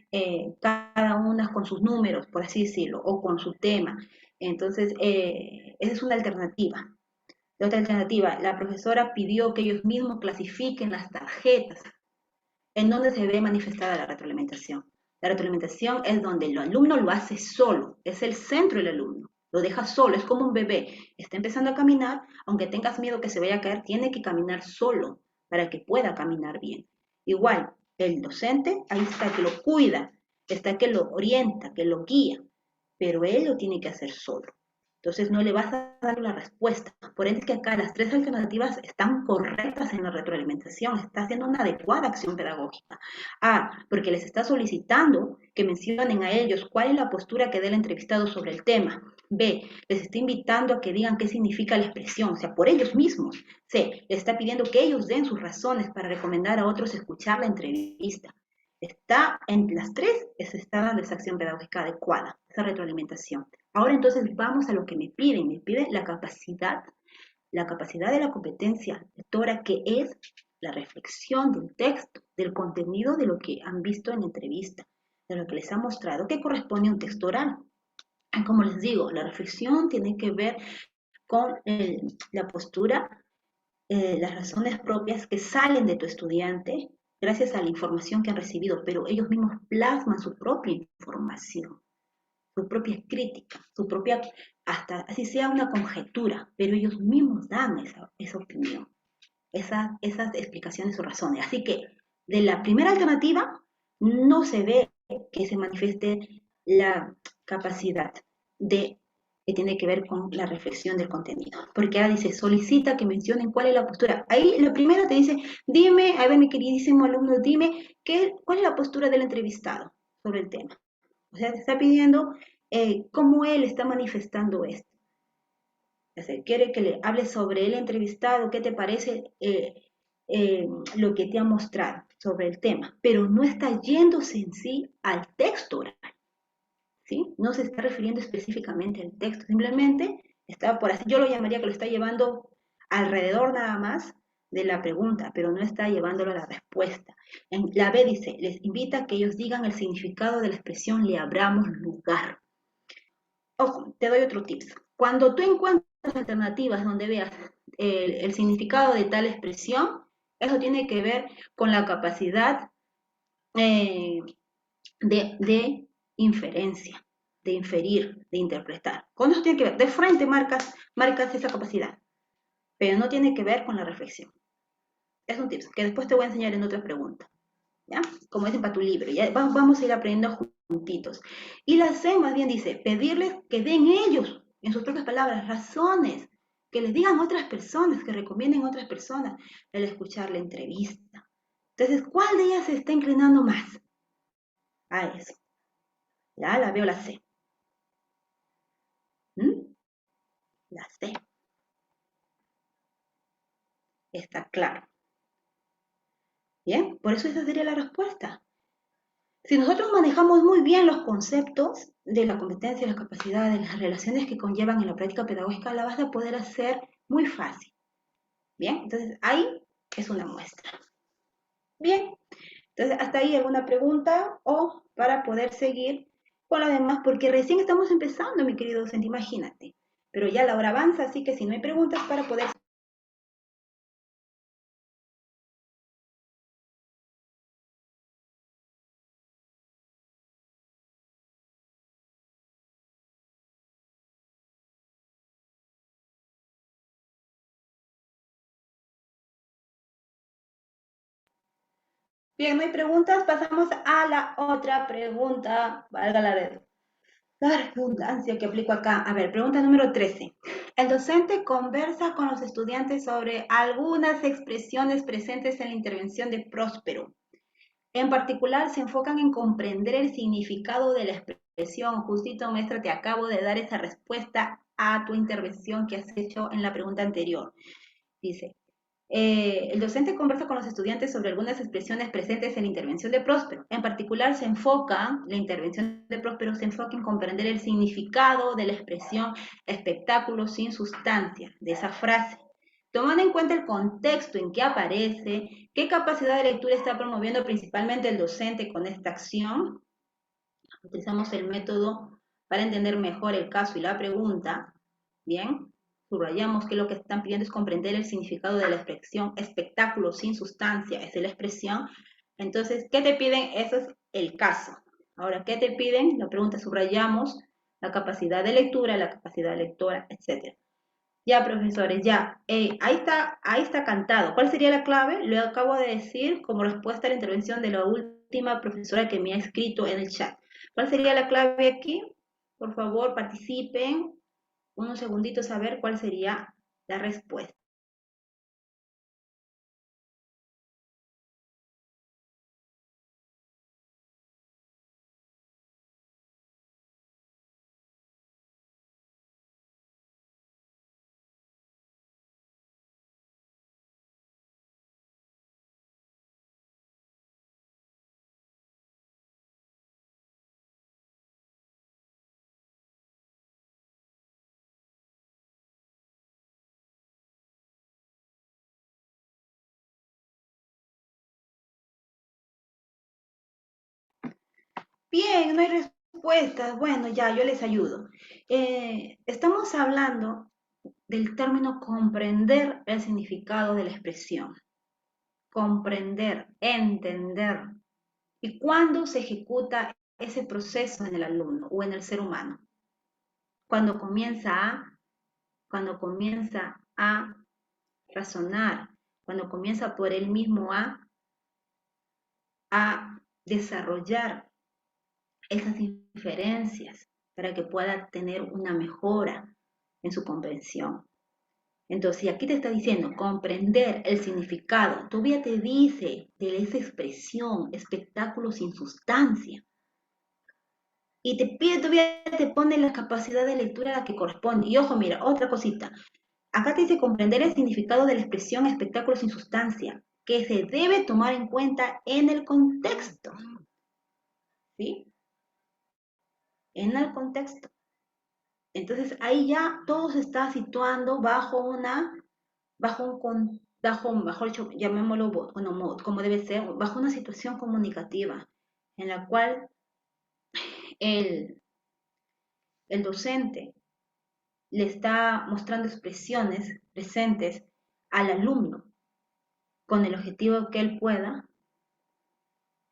cada una con sus números, por así decirlo, o con su tema. Entonces, esa es una alternativa. La otra alternativa, la profesora pidió que ellos mismos clasifiquen las tarjetas en donde se ve manifestada la retroalimentación. La retroalimentación es donde el alumno lo hace solo, es el centro del alumno, lo deja solo, es como un bebé, está empezando a caminar, aunque tengas miedo que se vaya a caer, tiene que caminar solo para que pueda caminar bien. Igual, el docente, ahí está que lo cuida, está que lo orienta, que lo guía, pero él lo tiene que hacer solo. Entonces no le vas a dar la respuesta. Por ende es que acá las tres alternativas están correctas en la retroalimentación, está haciendo una adecuada acción pedagógica. A, porque les está solicitando que mencionen a ellos cuál es la postura que dé el entrevistado sobre el tema. B, les está invitando a que digan qué significa la expresión, o sea, por ellos mismos. C, les está pidiendo que ellos den sus razones para recomendar a otros escuchar la entrevista. Está en las tres, se está dando esa acción pedagógica adecuada, esa retroalimentación. Ahora entonces vamos a lo que me pide la capacidad de la competencia lectora, que es la reflexión del texto, del contenido de lo que han visto en entrevista, de lo que les ha mostrado, que corresponde a un texto oral. Como les digo, la reflexión tiene que ver con la postura, las razones propias que salen de tu estudiante gracias a la información que han recibido, pero ellos mismos plasman su propia información, su propia crítica, su propia, hasta así sea una conjetura, pero ellos mismos dan esa opinión, esas explicaciones o razones. Así que de la primera alternativa no se ve que se manifieste la capacidad de que tiene que ver con la reflexión del contenido. Porque ahora dice, solicita que mencionen cuál es la postura. Ahí la primera te dice, dime, a ver mi queridísimo alumno, dime cuál es la postura del entrevistado sobre el tema. O sea, te está pidiendo cómo él está manifestando esto. O sea, quiere que le hable sobre el entrevistado, qué te parece eh, lo que te ha mostrado sobre el tema, pero no está yéndose en sí al texto oral, ¿sí? No se está refiriendo específicamente al texto, simplemente está por así, yo lo llamaría que lo está llevando alrededor nada más de la pregunta, pero no está llevándolo a la respuesta. En la B dice, les invita a que ellos digan el significado de la expresión le abramos lugar. Ojo, te doy otro tips. Cuando tú encuentras alternativas donde veas el significado de tal expresión, eso tiene que ver con la capacidad eh, de inferencia, de inferir, de interpretar. Con eso tiene que ver, de frente marcas esa capacidad, pero no tiene que ver con la reflexión. Es un tip que después te voy a enseñar en otra pregunta. ¿Ya? Como dicen para tu libro, ya vamos a ir aprendiendo juntitos. Y la C más bien dice, pedirles que den ellos, en sus propias palabras, razones, que les digan otras personas, que recomienden a otras personas el escuchar la entrevista. Entonces, ¿cuál de ellas se está inclinando más a eso? La veo la C. ¿Mm? La C. Está claro. Bien, por eso esa sería la respuesta. Si nosotros manejamos muy bien los conceptos de la competencia, la capacidad, de las relaciones que conllevan en la práctica pedagógica, la vas a poder hacer muy fácil. Bien, entonces ahí es una muestra. Bien, entonces hasta ahí alguna pregunta o para poder seguir con lo demás, porque recién estamos empezando, mi querido docente, imagínate. Pero ya la hora avanza, así que si no hay preguntas para poder. Bien, no hay preguntas, pasamos a la otra pregunta, valga la redundancia que aplico acá. A ver, pregunta número 13. El docente conversa con los estudiantes sobre algunas expresiones presentes en la intervención de Próspero. En particular, se enfocan en comprender el significado de la expresión. Justito, maestra, te acabo de dar esa respuesta a tu intervención que has hecho en la pregunta anterior. Dice, el docente conversa con los estudiantes sobre algunas expresiones presentes en la intervención de Próspero. En particular, la intervención de Próspero se enfoca en comprender el significado de la expresión espectáculo sin sustancia, de esa frase, tomando en cuenta el contexto en que aparece, qué capacidad de lectura está promoviendo principalmente el docente con esta acción. Utilizamos el método para entender mejor el caso y la pregunta. Bien, subrayamos que lo que están pidiendo es comprender el significado de la expresión espectáculo sin sustancia, esa es la expresión. Entonces, ¿qué te piden? Eso es el caso. Ahora, ¿qué te piden? La pregunta subrayamos la capacidad de lectura, la capacidad lectora, etc. Ya, profesores, ya. Ahí está cantado. ¿Cuál sería la clave? Lo acabo de decir como respuesta a la intervención de la última profesora que me ha escrito en el chat. ¿Cuál sería la clave aquí? Por favor, participen unos segunditos a ver cuál sería la respuesta. Bien, no hay respuestas. Bueno, ya, yo les ayudo. Estamos hablando del término comprender el significado de la expresión. Comprender, entender. ¿Y cuándo se ejecuta ese proceso en el alumno o en el ser humano? Cuando cuando comienza a razonar, cuando comienza por él mismo a desarrollar esas inferencias para que pueda tener una mejora en su comprensión. Entonces, si aquí te está diciendo comprender el significado, todavía te dice de esa expresión, espectáculo sin sustancia, y te pide, todavía te pone la capacidad de lectura a la que corresponde. Y ojo, mira, otra cosita. Acá te dice comprender el significado de la expresión espectáculo sin sustancia, que se debe tomar en cuenta en el contexto. ¿Sí? En el contexto. Entonces ahí ya todo se está situando mejor dicho, llamémoslo, bueno, como debe ser, bajo una situación comunicativa en la cual el, el docente le está mostrando expresiones presentes al alumno con el objetivo que él pueda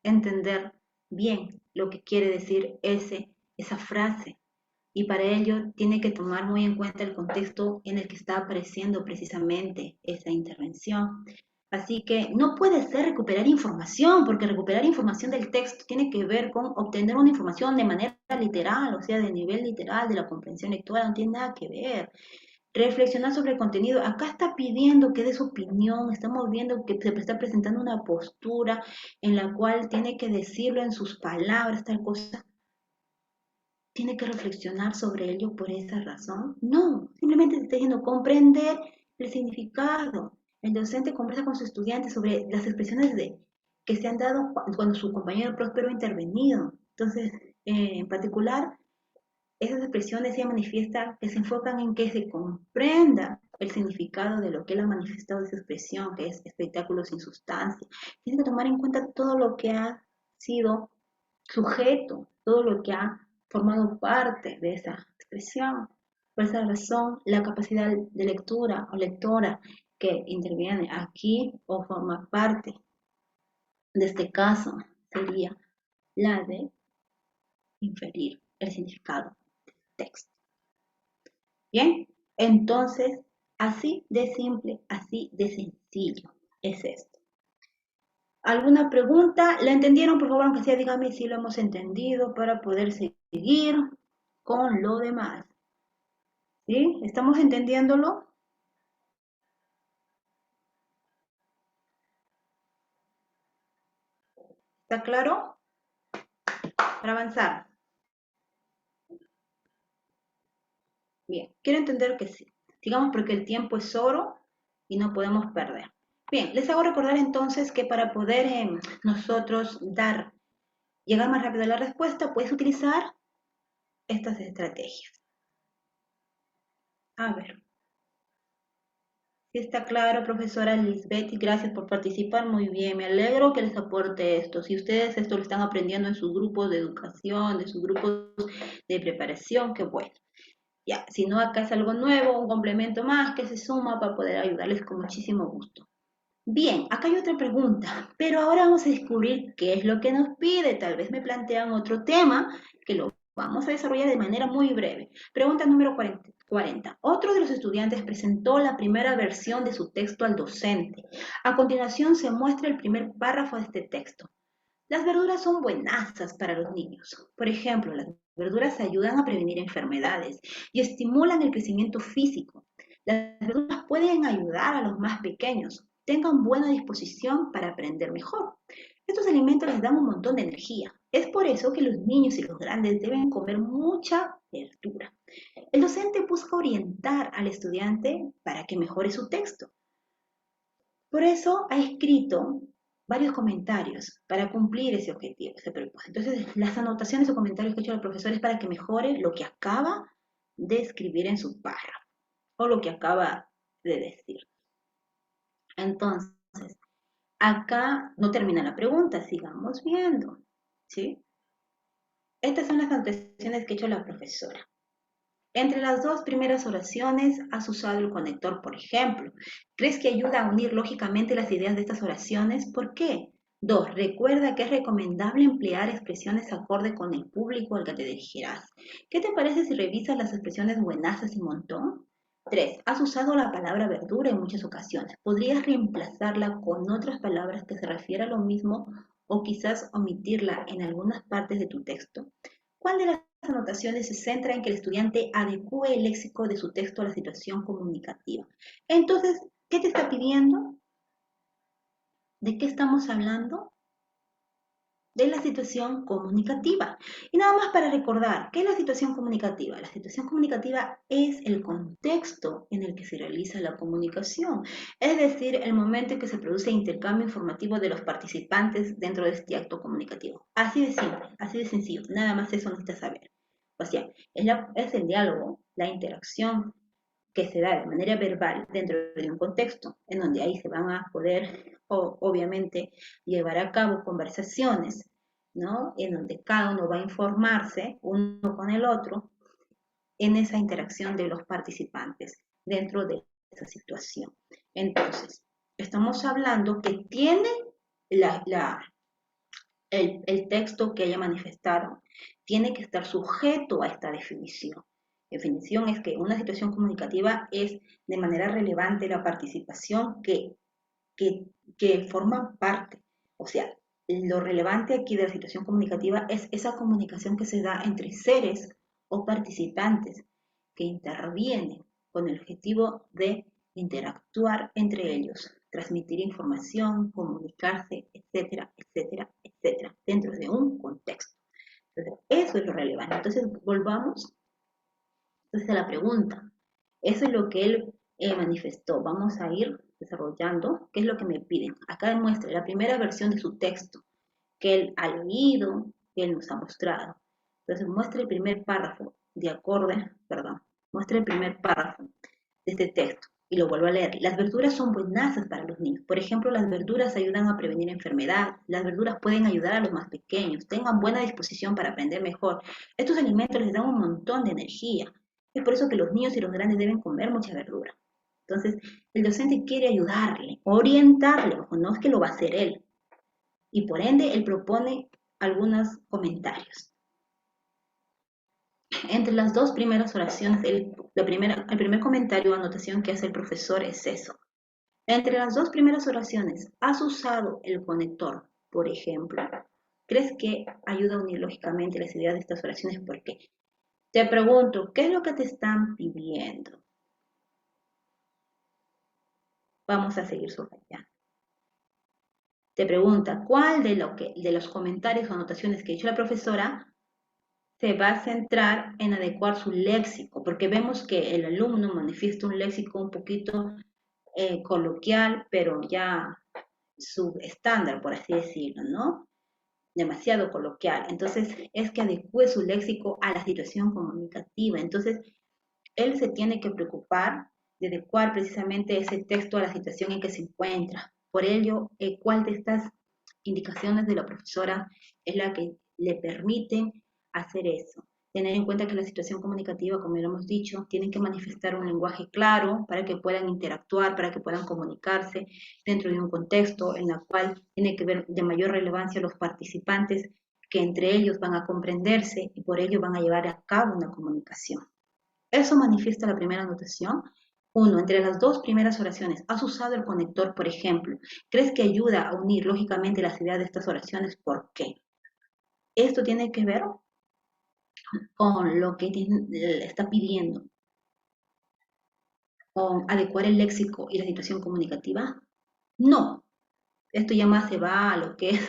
entender bien lo que quiere decir esa frase. Y para ello tiene que tomar muy en cuenta el contexto en el que está apareciendo precisamente esa intervención. Así que no puede ser recuperar información, porque recuperar información del texto tiene que ver con obtener una información de manera literal, o sea, de nivel literal de la comprensión lectora, no tiene nada que ver. Reflexionar sobre el contenido. Acá está pidiendo que dé su opinión, estamos viendo que se está presentando una postura en la cual tiene que decirlo en sus palabras, tal cosa. ¿Tiene que reflexionar sobre ello por esa razón? No, simplemente te está diciendo comprender el significado. El docente conversa con sus estudiantes sobre las expresiones que se han dado cuando su compañero próspero ha intervenido. Entonces, en particular, esas expresiones se manifiestan que se enfocan en que se comprenda el significado de lo que él ha manifestado esa expresión, que es espectáculo sin sustancia. Tiene que tomar en cuenta todo lo que ha sido sujeto, todo lo que ha formado parte de esa expresión. Por esa razón, la capacidad de lectura o lectora que interviene aquí o forma parte de este caso sería la de inferir el significado del texto. Bien, entonces, así de simple, así de sencillo es esto. ¿Alguna pregunta? ¿La entendieron? Por favor, aunque sea, dígame si lo hemos entendido para poder seguir con lo demás. ¿Sí? ¿Estamos entendiéndolo? ¿Está claro? Para avanzar. Bien, quiero entender que sí. Digamos porque el tiempo es oro y no podemos perder. Bien, les hago recordar entonces que para poder nosotros llegar más rápido a la respuesta, puedes utilizar estas estrategias. A ver. Sí está claro, profesora Lisbeth, y gracias por participar. Muy bien, me alegro que les aporte esto. Si ustedes esto lo están aprendiendo en sus grupos de educación, de sus grupos de preparación, qué bueno. Ya, si no, acá es algo nuevo, un complemento más que se suma para poder ayudarles con muchísimo gusto. Bien, acá hay otra pregunta, pero ahora vamos a descubrir qué es lo que nos pide. Tal vez me plantean otro tema que lo vamos a desarrollar de manera muy breve. Pregunta número 40. Otro de los estudiantes presentó la primera versión de su texto al docente. A continuación se muestra el primer párrafo de este texto. Las verduras son buenasas para los niños. Por ejemplo, las verduras ayudan a prevenir enfermedades y estimulan el crecimiento físico. Las verduras pueden ayudar a los más pequeños. Tengan buena disposición para aprender mejor. Estos alimentos les dan un montón de energía. Es por eso que los niños y los grandes deben comer mucha verdura. El docente busca orientar al estudiante para que mejore su texto. Por eso ha escrito varios comentarios para cumplir ese objetivo, ese propósito. Entonces, las anotaciones o comentarios que ha hecho el profesor es para que mejore lo que acaba de escribir en su párrafo o lo que acaba de decir. Entonces, acá no termina la pregunta, sigamos viendo, ¿sí? Estas son las anotaciones que ha hecho la profesora. Entre las dos primeras oraciones has usado el conector, por ejemplo. ¿Crees que ayuda a unir lógicamente las ideas de estas oraciones? ¿Por qué? 2. Recuerda que es recomendable emplear expresiones acorde con el público al que te dirigirás. ¿Qué te parece si revisas las expresiones buenazas y montón? 3. Has usado la palabra verdura en muchas ocasiones. ¿Podrías reemplazarla con otras palabras que se refieran a lo mismo o quizás omitirla en algunas partes de tu texto? ¿Cuál de las anotaciones se centra en que el estudiante adecue el léxico de su texto a la situación comunicativa? Entonces, ¿qué te está pidiendo? ¿De qué estamos hablando? De la situación comunicativa. Y nada más para recordar, ¿qué es la situación comunicativa? La situación comunicativa es el contexto en el que se realiza la comunicación, es decir, el momento en que se produce intercambio informativo de los participantes dentro de este acto comunicativo. Así de simple, así de sencillo, nada más eso necesitas saber. O sea, es el diálogo, la interacción que se da de manera verbal dentro de un contexto en donde ahí se van a poder, obviamente, llevar a cabo conversaciones, ¿no? En donde cada uno va a informarse uno con el otro en esa interacción de los participantes dentro de esa situación. Entonces, estamos hablando que tiene el texto que haya manifestado, tiene que estar sujeto a esta definición. Definición es que una situación comunicativa es de manera relevante la participación que forma parte. O sea, lo relevante aquí de la situación comunicativa es esa comunicación que se da entre seres o participantes que intervienen con el objetivo de interactuar entre ellos, transmitir información, comunicarse, etcétera, etcétera, etcétera, dentro de un contexto. Entonces, eso es lo relevante. Entonces, volvamos entonces a la pregunta. Eso es lo que él manifestó. Vamos a ir desarrollando desarrollando, ¿qué es lo que me piden? Acá muestra la primera versión de su texto que él ha leído, que él nos ha mostrado. Entonces muestra el primer párrafo muestra el primer párrafo de este texto y lo vuelvo a leer. Las verduras son buenasas para los niños. Por ejemplo, las verduras ayudan a prevenir enfermedad. Las verduras pueden ayudar a los más pequeños. Tengan buena disposición para aprender mejor. Estos alimentos les dan un montón de energía. Es por eso que los niños y los grandes deben comer mucha verdura. Entonces, el docente quiere ayudarle, orientarle, ojo, no es que lo va a hacer él. Y por ende, él propone algunos comentarios. Entre las dos primeras oraciones, el primer comentario o anotación que hace el profesor es eso. Entre las dos primeras oraciones, ¿has usado el conector, por ejemplo? ¿Crees que ayuda a unir lógicamente las ideas de estas oraciones? ¿Por qué? Te pregunto, ¿qué es lo que te están pidiendo? Vamos a seguir subrayando. Te pregunta, ¿cuál de los comentarios o anotaciones que ha hecho la profesora se va a centrar en adecuar su léxico? Porque vemos que el alumno manifiesta un léxico un poquito coloquial, pero ya subestándar, por así decirlo, ¿no? Demasiado coloquial. Entonces, es que adecue su léxico a la situación comunicativa. Entonces, él se tiene que preocupar de adecuar precisamente ese texto a la situación en que se encuentra. Por ello, ¿cuál de estas indicaciones de la profesora es la que le permiten hacer eso? Tener en cuenta que la situación comunicativa, como ya lo hemos dicho, tienen que manifestar un lenguaje claro para que puedan interactuar, para que puedan comunicarse dentro de un contexto en el cual tiene que ver de mayor relevancia los participantes, que entre ellos van a comprenderse y por ello van a llevar a cabo una comunicación. Eso manifiesta la primera anotación. Uno, entre las dos primeras oraciones, ¿has usado el conector, por ejemplo? ¿Crees que ayuda a unir lógicamente las ideas de estas oraciones? ¿Por qué? Esto tiene que ver con lo que le está pidiendo, con adecuar el léxico y la situación comunicativa. No, esto ya más se va a lo que es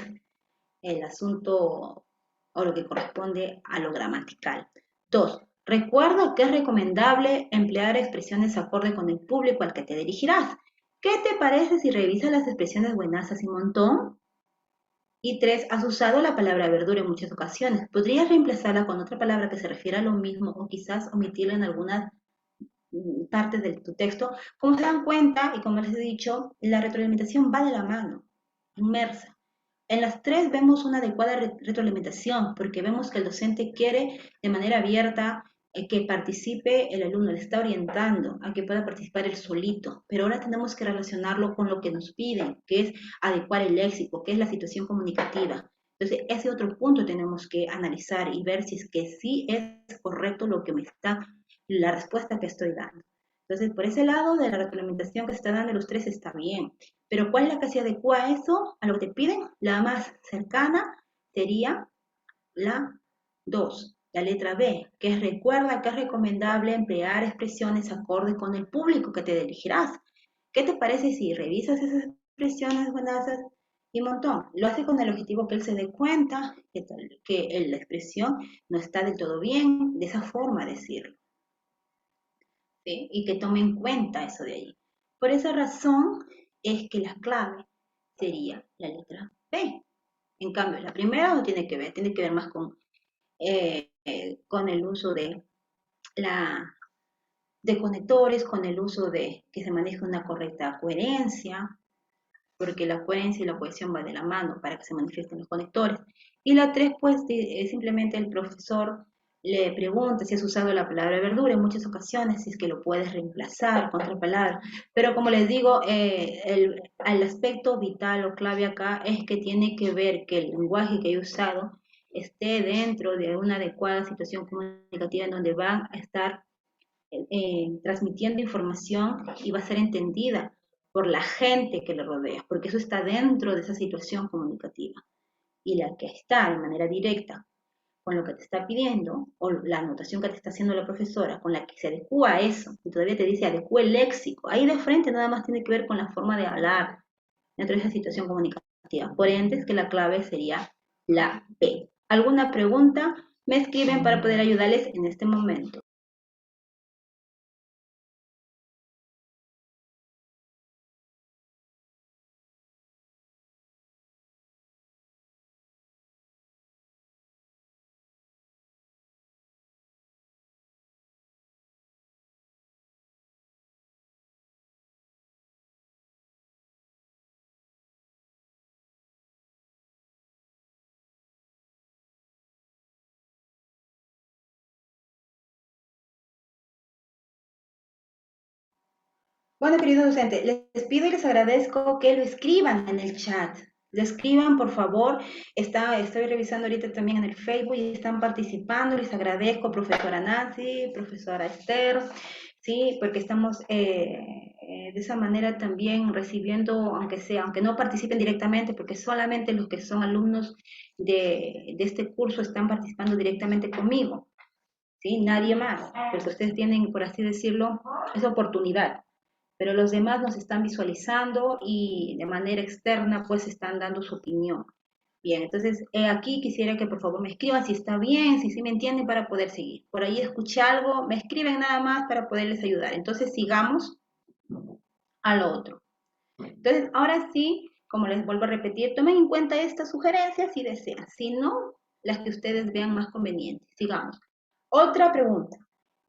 el asunto o lo que corresponde a lo gramatical. Dos, recuerda que es recomendable emplear expresiones acorde con el público al que te dirigirás. ¿Qué te parece si revisas las expresiones buenasas y montón? Y tres, has usado la palabra verdura en muchas ocasiones. ¿Podrías reemplazarla con otra palabra que se refiera a lo mismo o quizás omitirla en algunas partes de tu texto? Como se dan cuenta, y como les he dicho, la retroalimentación va de la mano, inmersa. En las tres vemos una adecuada retroalimentación, porque vemos que el docente quiere de manera abierta que participe el alumno, le está orientando a que pueda participar él solito, pero ahora tenemos que relacionarlo con lo que nos piden, que es adecuar el léxico, que es la situación comunicativa. Entonces, ese otro punto tenemos que analizar y ver si es que sí es correcto lo que me está, la respuesta que estoy dando. Entonces, por ese lado de la retroalimentación que se está dando los tres está bien. Pero ¿cuál es la que se adecua a eso, a lo que te piden? La más cercana sería la 2, la letra B, que es recuerda que es recomendable emplear expresiones acordes con el público que te dirigirás. ¿Qué te parece si revisas esas expresiones buenas y montón? Lo hace con el objetivo que él se dé cuenta que la expresión no está del todo bien, de esa forma decirlo, ¿sí? Y que tome en cuenta eso de allí. Por esa razón es que la clave sería la letra B. En cambio, la primera no tiene que ver más con el uso de conectores, con el uso de que se maneje una correcta coherencia, porque la coherencia y la cohesión van de la mano para que se manifiesten los conectores. Y la 3, pues, simplemente el profesor le pregunta si has usado la palabra verdura en muchas ocasiones, si es que lo puedes reemplazar con otra palabra. Pero como les digo, el aspecto vital o clave acá es que tiene que ver que el lenguaje que he usado esté dentro de una adecuada situación comunicativa en donde van a estar transmitiendo información y va a ser entendida por la gente que le rodea, porque eso está dentro de esa situación comunicativa. Y la que está de manera directa con lo que te está pidiendo, o la anotación que te está haciendo la profesora, con la que se adecua a eso, y todavía te dice adecua el léxico, ahí de frente nada más tiene que ver con la forma de hablar dentro de esa situación comunicativa. Por ende, es que la clave sería la P. ¿Alguna pregunta? Me escriben para poder ayudarles en este momento. Bueno, querido docente, les pido y les agradezco que lo escriban en el chat. Lo escriban, por favor. Estoy revisando ahorita también en el Facebook y están participando. Les agradezco, profesora Nancy, profesora Esther, sí, porque estamos de esa manera también recibiendo, aunque sea, aunque no participen directamente, porque solamente los que son alumnos de este curso están participando directamente conmigo, ¿sí? Nadie más, porque ustedes tienen, por así decirlo, esa oportunidad, pero los demás nos están visualizando y de manera externa pues están dando su opinión. Bien, entonces aquí quisiera que por favor me escriban si está bien, si sí me entienden para poder seguir. Por ahí escuché algo, me escriben nada más para poderles ayudar. Entonces sigamos a lo otro. Entonces ahora sí, como les vuelvo a repetir, tomen en cuenta estas sugerencias si desean, si no, las que ustedes vean más convenientes. Sigamos. Otra pregunta.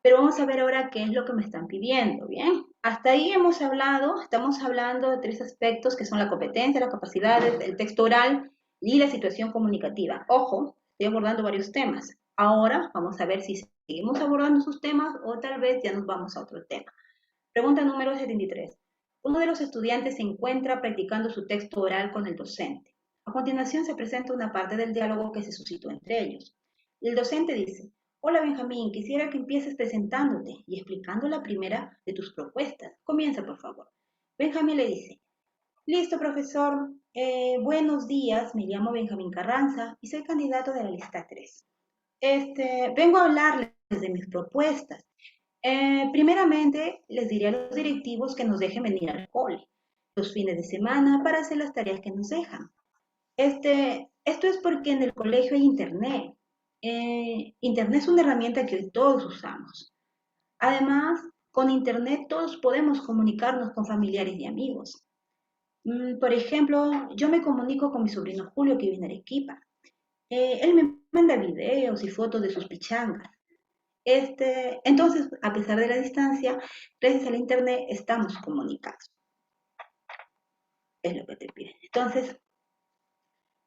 Pero vamos a ver ahora qué es lo que me están pidiendo, ¿bien? Hasta ahí hemos hablado, estamos hablando de tres aspectos que son la competencia, las capacidades, el texto oral y la situación comunicativa. Ojo, estoy abordando varios temas. Ahora vamos a ver si seguimos abordando sus temas o tal vez ya nos vamos a otro tema. Pregunta número 73. Uno de los estudiantes se encuentra practicando su texto oral con el docente. A continuación se presenta una parte del diálogo que se suscitó entre ellos. El docente dice: Hola Benjamín, quisiera que empieces presentándote y explicando la primera de tus propuestas. Comienza, por favor. Benjamín le dice: Listo, profesor. Buenos días, me llamo Benjamín Carranza y soy candidato de la lista 3. Vengo a hablarles de mis propuestas. Primeramente, les diré a los directivos que nos dejen venir al cole los fines de semana para hacer las tareas que nos dejan. Esto es porque en el colegio hay internet. Internet es una herramienta que hoy todos usamos. Además, con internet todos podemos comunicarnos con familiares y amigos. Por ejemplo, yo me comunico con mi sobrino Julio que vive en Arequipa. Él me manda videos y fotos de sus pichangas. Entonces, a pesar de la distancia, gracias al internet estamos comunicados. Es lo que te piden. Entonces,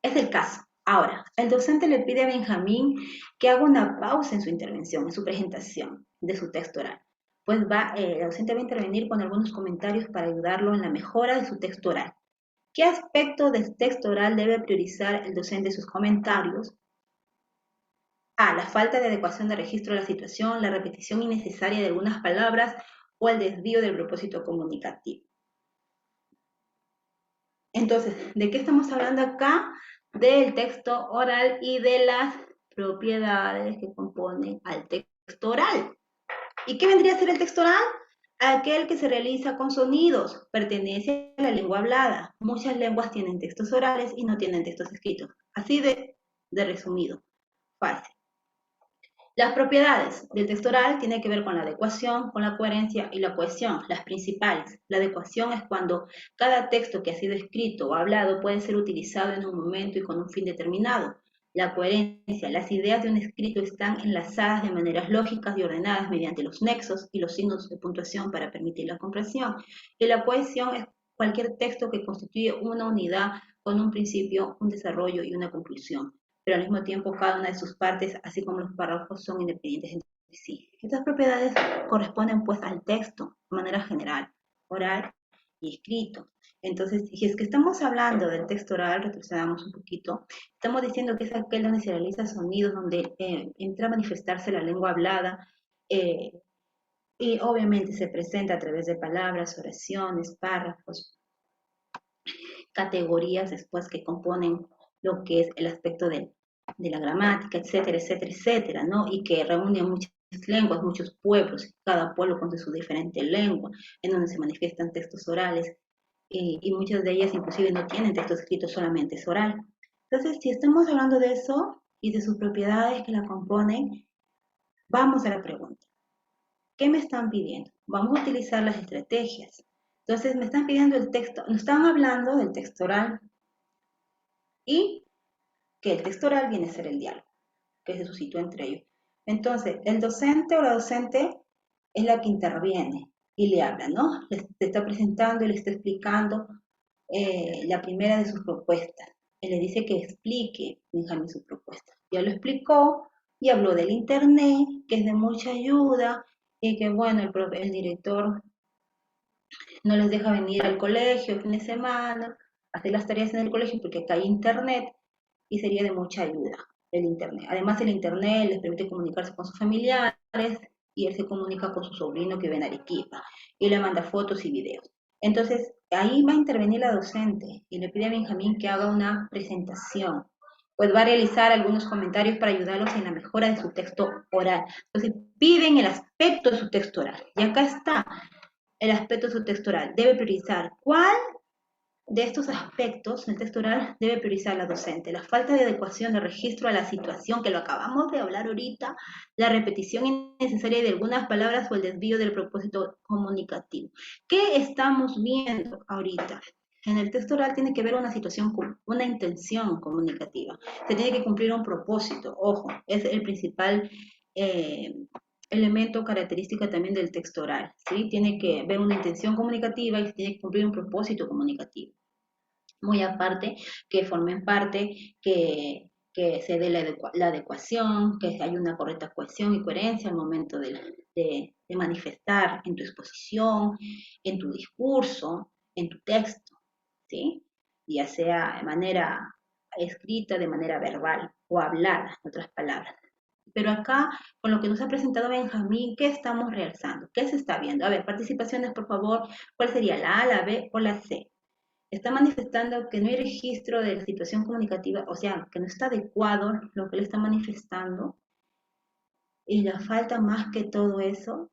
es el caso. Ahora, el docente le pide a Benjamín que haga una pausa en su intervención, en su presentación de su texto oral. Pues el docente va a intervenir con algunos comentarios para ayudarlo en la mejora de su texto oral. ¿Qué aspecto del texto oral debe priorizar el docente en sus comentarios? A. La falta de adecuación de registro de la situación, la repetición innecesaria de algunas palabras o el desvío del propósito comunicativo. Entonces, ¿de qué estamos hablando acá? Del texto oral y de las propiedades que componen al texto oral. ¿Y qué vendría a ser el texto oral? Aquel que se realiza con sonidos, pertenece a la lengua hablada. Muchas lenguas tienen textos orales y no tienen textos escritos. Así de resumido, fácil. Las propiedades del texto oral tienen que ver con la adecuación, con la coherencia y la cohesión, las principales. La adecuación es cuando cada texto que ha sido escrito o hablado puede ser utilizado en un momento y con un fin determinado. La coherencia, las ideas de un escrito están enlazadas de maneras lógicas y ordenadas mediante los nexos y los signos de puntuación para permitir la comprensión. Y la cohesión es cualquier texto que constituye una unidad con un principio, un desarrollo y una conclusión, pero al mismo tiempo cada una de sus partes, así como los párrafos, son independientes entre sí. Estas propiedades corresponden pues al texto de manera general, oral y escrito. Entonces, si es que estamos hablando del texto oral, retrocedamos un poquito, estamos diciendo que es aquel donde se realiza sonidos, donde entra a manifestarse la lengua hablada, eh, y obviamente se presenta a través de palabras, oraciones, párrafos, categorías después que componen lo que es el aspecto de la gramática, etcétera, etcétera, etcétera, ¿no? Y que reúne muchas lenguas, muchos pueblos, cada pueblo con su diferente lengua, en donde se manifiestan textos orales, y muchas de ellas inclusive no tienen textos escritos, solamente es oral. Entonces, si estamos hablando de eso y de sus propiedades que la componen, vamos a la pregunta. ¿Qué me están pidiendo? Vamos a utilizar las estrategias. Entonces, me están pidiendo el texto, nos están hablando del texto oral y que el texto oral viene a ser el diálogo que se suscitó entre ellos. Entonces, el docente o la docente es la que interviene y le habla, ¿no? Le está presentando y le está explicando la primera de sus propuestas. Él le dice que explique, Benjamín, su propuesta. Ya lo explicó y habló del internet, que es de mucha ayuda y que, bueno, el director no les deja venir al colegio el fin de semana, hacer las tareas en el colegio porque acá hay internet y sería de mucha ayuda el internet. Además el internet les permite comunicarse con sus familiares y él se comunica con su sobrino que vive en Arequipa y le manda fotos y videos. Entonces ahí va a intervenir la docente y le pide a Benjamín que haga una presentación. Pues va a realizar algunos comentarios para ayudarlos en la mejora de su texto oral. Entonces piden el aspecto de su texto oral. Y acá está el aspecto de su texto oral. Debe priorizar cuál de estos aspectos el texto oral debe priorizar la docente. La falta de adecuación de registro a la situación, que lo acabamos de hablar ahorita, la repetición innecesaria de algunas palabras o el desvío del propósito comunicativo. ¿Qué estamos viendo ahorita? En el texto oral tiene que ver una situación, una intención comunicativa. Se tiene que cumplir un propósito. Ojo, es el principal eh, elemento característica también del texto oral, ¿sí? Tiene que ver una intención comunicativa y se tiene que cumplir un propósito comunicativo. Muy aparte, que formen parte, que se dé la adecuación, que haya una correcta cohesión y coherencia al momento de manifestar en tu exposición, en tu discurso, en tu texto, ¿sí? Ya sea de manera escrita, de manera verbal o hablada, en otras palabras. Pero acá, con lo que nos ha presentado Benjamín, ¿qué estamos realzando? ¿Qué se está viendo? A ver, participaciones, por favor. ¿Cuál sería la A, la B o la C? Está manifestando que no hay registro de la situación comunicativa, o sea, que no está adecuado lo que él está manifestando, y la falta más que todo eso,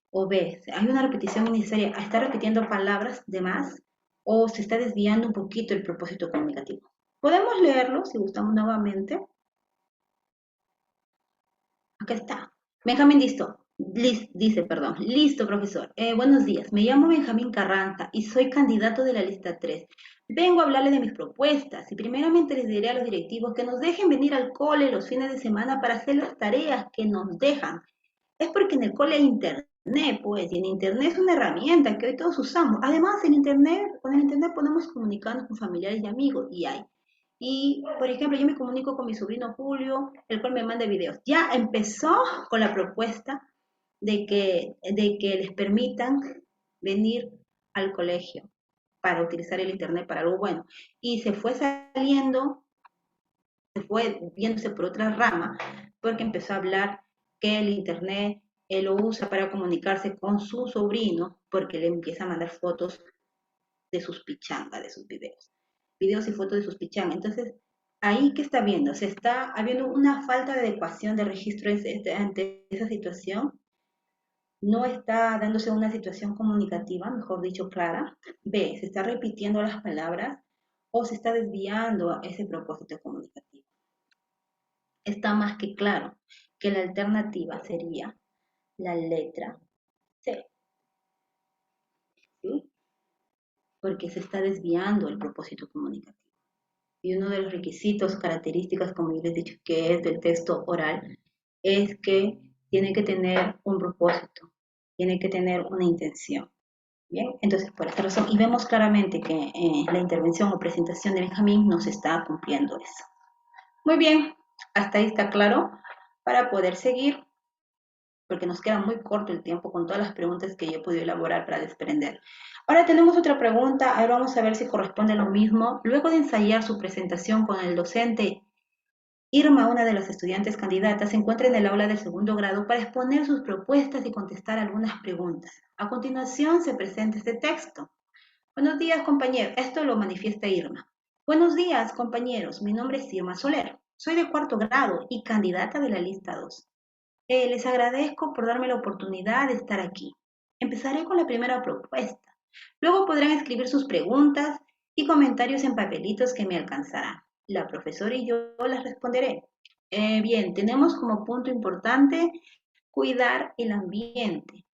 o B, hay una repetición innecesaria, está repitiendo palabras de más, o se está desviando un poquito el propósito comunicativo. Podemos leerlo si gustamos nuevamente. Acá está. Benjamín dice, perdón, listo, profesor. Buenos días, me llamo Benjamín Carranza y soy candidato de la lista 3. Vengo a hablarles de mis propuestas y primeramente les diré a los directivos que nos dejen venir al cole los fines de semana para hacer las tareas que nos dejan. Es porque en el cole hay internet, pues, y en internet es una herramienta que hoy todos usamos. Además, en internet, con el internet podemos comunicarnos con familiares y amigos y hay. Y, por ejemplo, yo me comunico con mi sobrino Julio, el cual me manda videos. Ya empezó con la propuesta de que les permitan venir al colegio para utilizar el internet para algo bueno. Y se fue saliendo, se fue viéndose por otra rama, porque empezó a hablar que el internet él lo usa para comunicarse con su sobrino, porque le empieza a mandar fotos de sus pichangas, de sus videos y fotos de sus pichangas. Entonces, ahí que está viendo, se está habiendo una falta de adecuación de registro ante esa situación, no está dándose una situación comunicativa, mejor dicho, clara. B, se está repitiendo las palabras o se está desviando ese propósito comunicativo. Está más que claro que la alternativa sería la letra C, ¿sí? Porque se está desviando el propósito comunicativo. Y uno de los requisitos, características, como yo les he dicho, que es del texto oral, es que tiene que tener un propósito, tiene que tener una intención. Bien, entonces por esta razón, y vemos claramente que la intervención o presentación de Benjamín nos está cumpliendo eso. Muy bien, hasta ahí está claro para poder seguir, porque nos queda muy corto el tiempo con todas las preguntas que yo he podido elaborar para desprender. Ahora tenemos otra pregunta, ahora vamos a ver si corresponde a lo mismo. Luego de ensayar su presentación con el docente, Irma, una de las estudiantes candidatas, se encuentra en el aula del segundo grado para exponer sus propuestas y contestar algunas preguntas. A continuación se presenta este texto. Buenos días, compañeros. Esto lo manifiesta Irma. Buenos días, compañeros. Mi nombre es Irma Soler. Soy de cuarto grado y candidata de la lista 2. Les agradezco por darme la oportunidad de estar aquí. Empezaré con la primera propuesta. Luego podrán escribir sus preguntas y comentarios en papelitos que me alcanzarán. La profesora y yo las responderé. Bien, tenemos como punto importante cuidar el ambiente.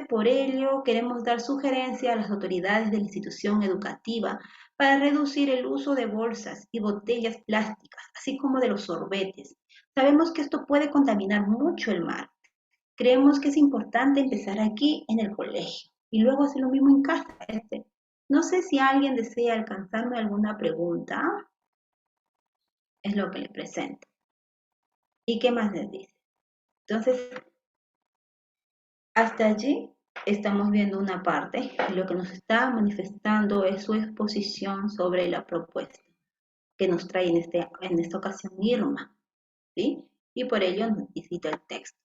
Por ello queremos dar sugerencia a las autoridades de la institución educativa para reducir el uso de bolsas y botellas plásticas, así como de los sorbetes. Sabemos que esto puede contaminar mucho el mar. Creemos que es importante empezar aquí en el colegio y luego hacer lo mismo en casa. No sé si alguien desea alcanzarme alguna pregunta. Es lo que le presento. ¿Y qué más les dice? Entonces, hasta allí estamos viendo una parte y lo que nos está manifestando es su exposición sobre la propuesta que nos trae en esta ocasión Irma, ¿sí? Y por ello necesita el texto.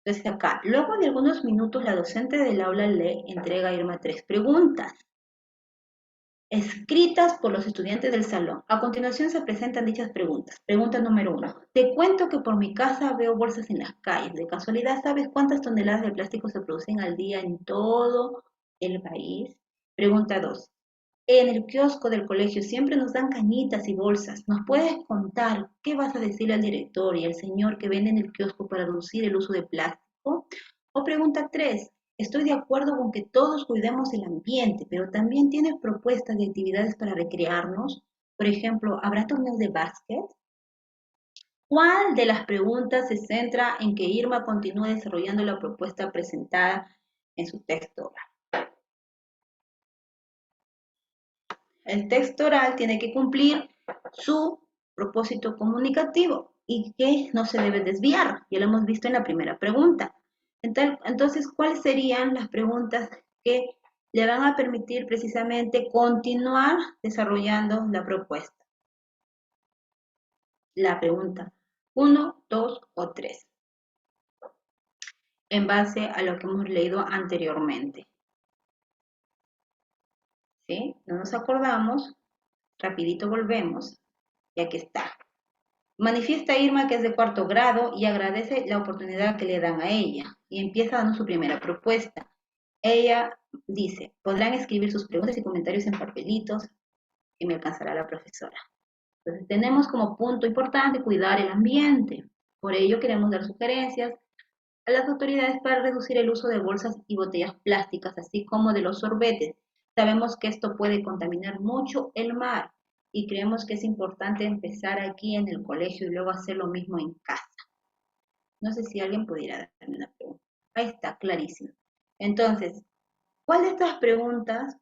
Entonces acá, luego de algunos minutos, la docente del aula le entrega a Irma 3 preguntas escritas por los estudiantes del salón. A continuación se presentan dichas preguntas. Pregunta número 1. Te cuento que por mi casa veo bolsas en las calles. ¿De casualidad sabes cuántas toneladas de plástico se producen al día en todo el país? Pregunta 2. En el kiosco del colegio siempre nos dan cañitas y bolsas. ¿Nos puedes contar qué vas a decirle al director y al señor que vende en el kiosco para reducir el uso de plástico? O pregunta 3. Estoy de acuerdo con que todos cuidemos el ambiente, pero también tienes propuestas de actividades para recrearnos. Por ejemplo, ¿habrá torneos de básquet? ¿Cuál de las preguntas se centra en que Irma continúe desarrollando la propuesta presentada en su texto oral? El texto oral tiene que cumplir su propósito comunicativo y que no se debe desviar. Ya lo hemos visto en la primera pregunta. Entonces, ¿cuáles serían las preguntas que le van a permitir precisamente continuar desarrollando la propuesta? La pregunta 1, 2 o 3, en base a lo que hemos leído anteriormente. ¿Sí? No nos acordamos, rapidito volvemos y aquí está. Manifiesta Irma que es de cuarto grado y agradece la oportunidad que le dan a ella y empieza dando su primera propuesta. Ella dice, podrán escribir sus preguntas y comentarios en papelitos que me alcanzará la profesora. Entonces tenemos como punto importante cuidar el ambiente. Por ello queremos dar sugerencias a las autoridades para reducir el uso de bolsas y botellas plásticas, así como de los sorbetes. Sabemos que esto puede contaminar mucho el mar y creemos que es importante empezar aquí en el colegio y luego hacer lo mismo en casa. No sé si alguien pudiera darme una pregunta. Ahí está, clarísimo. Entonces, ¿cuál de estas preguntas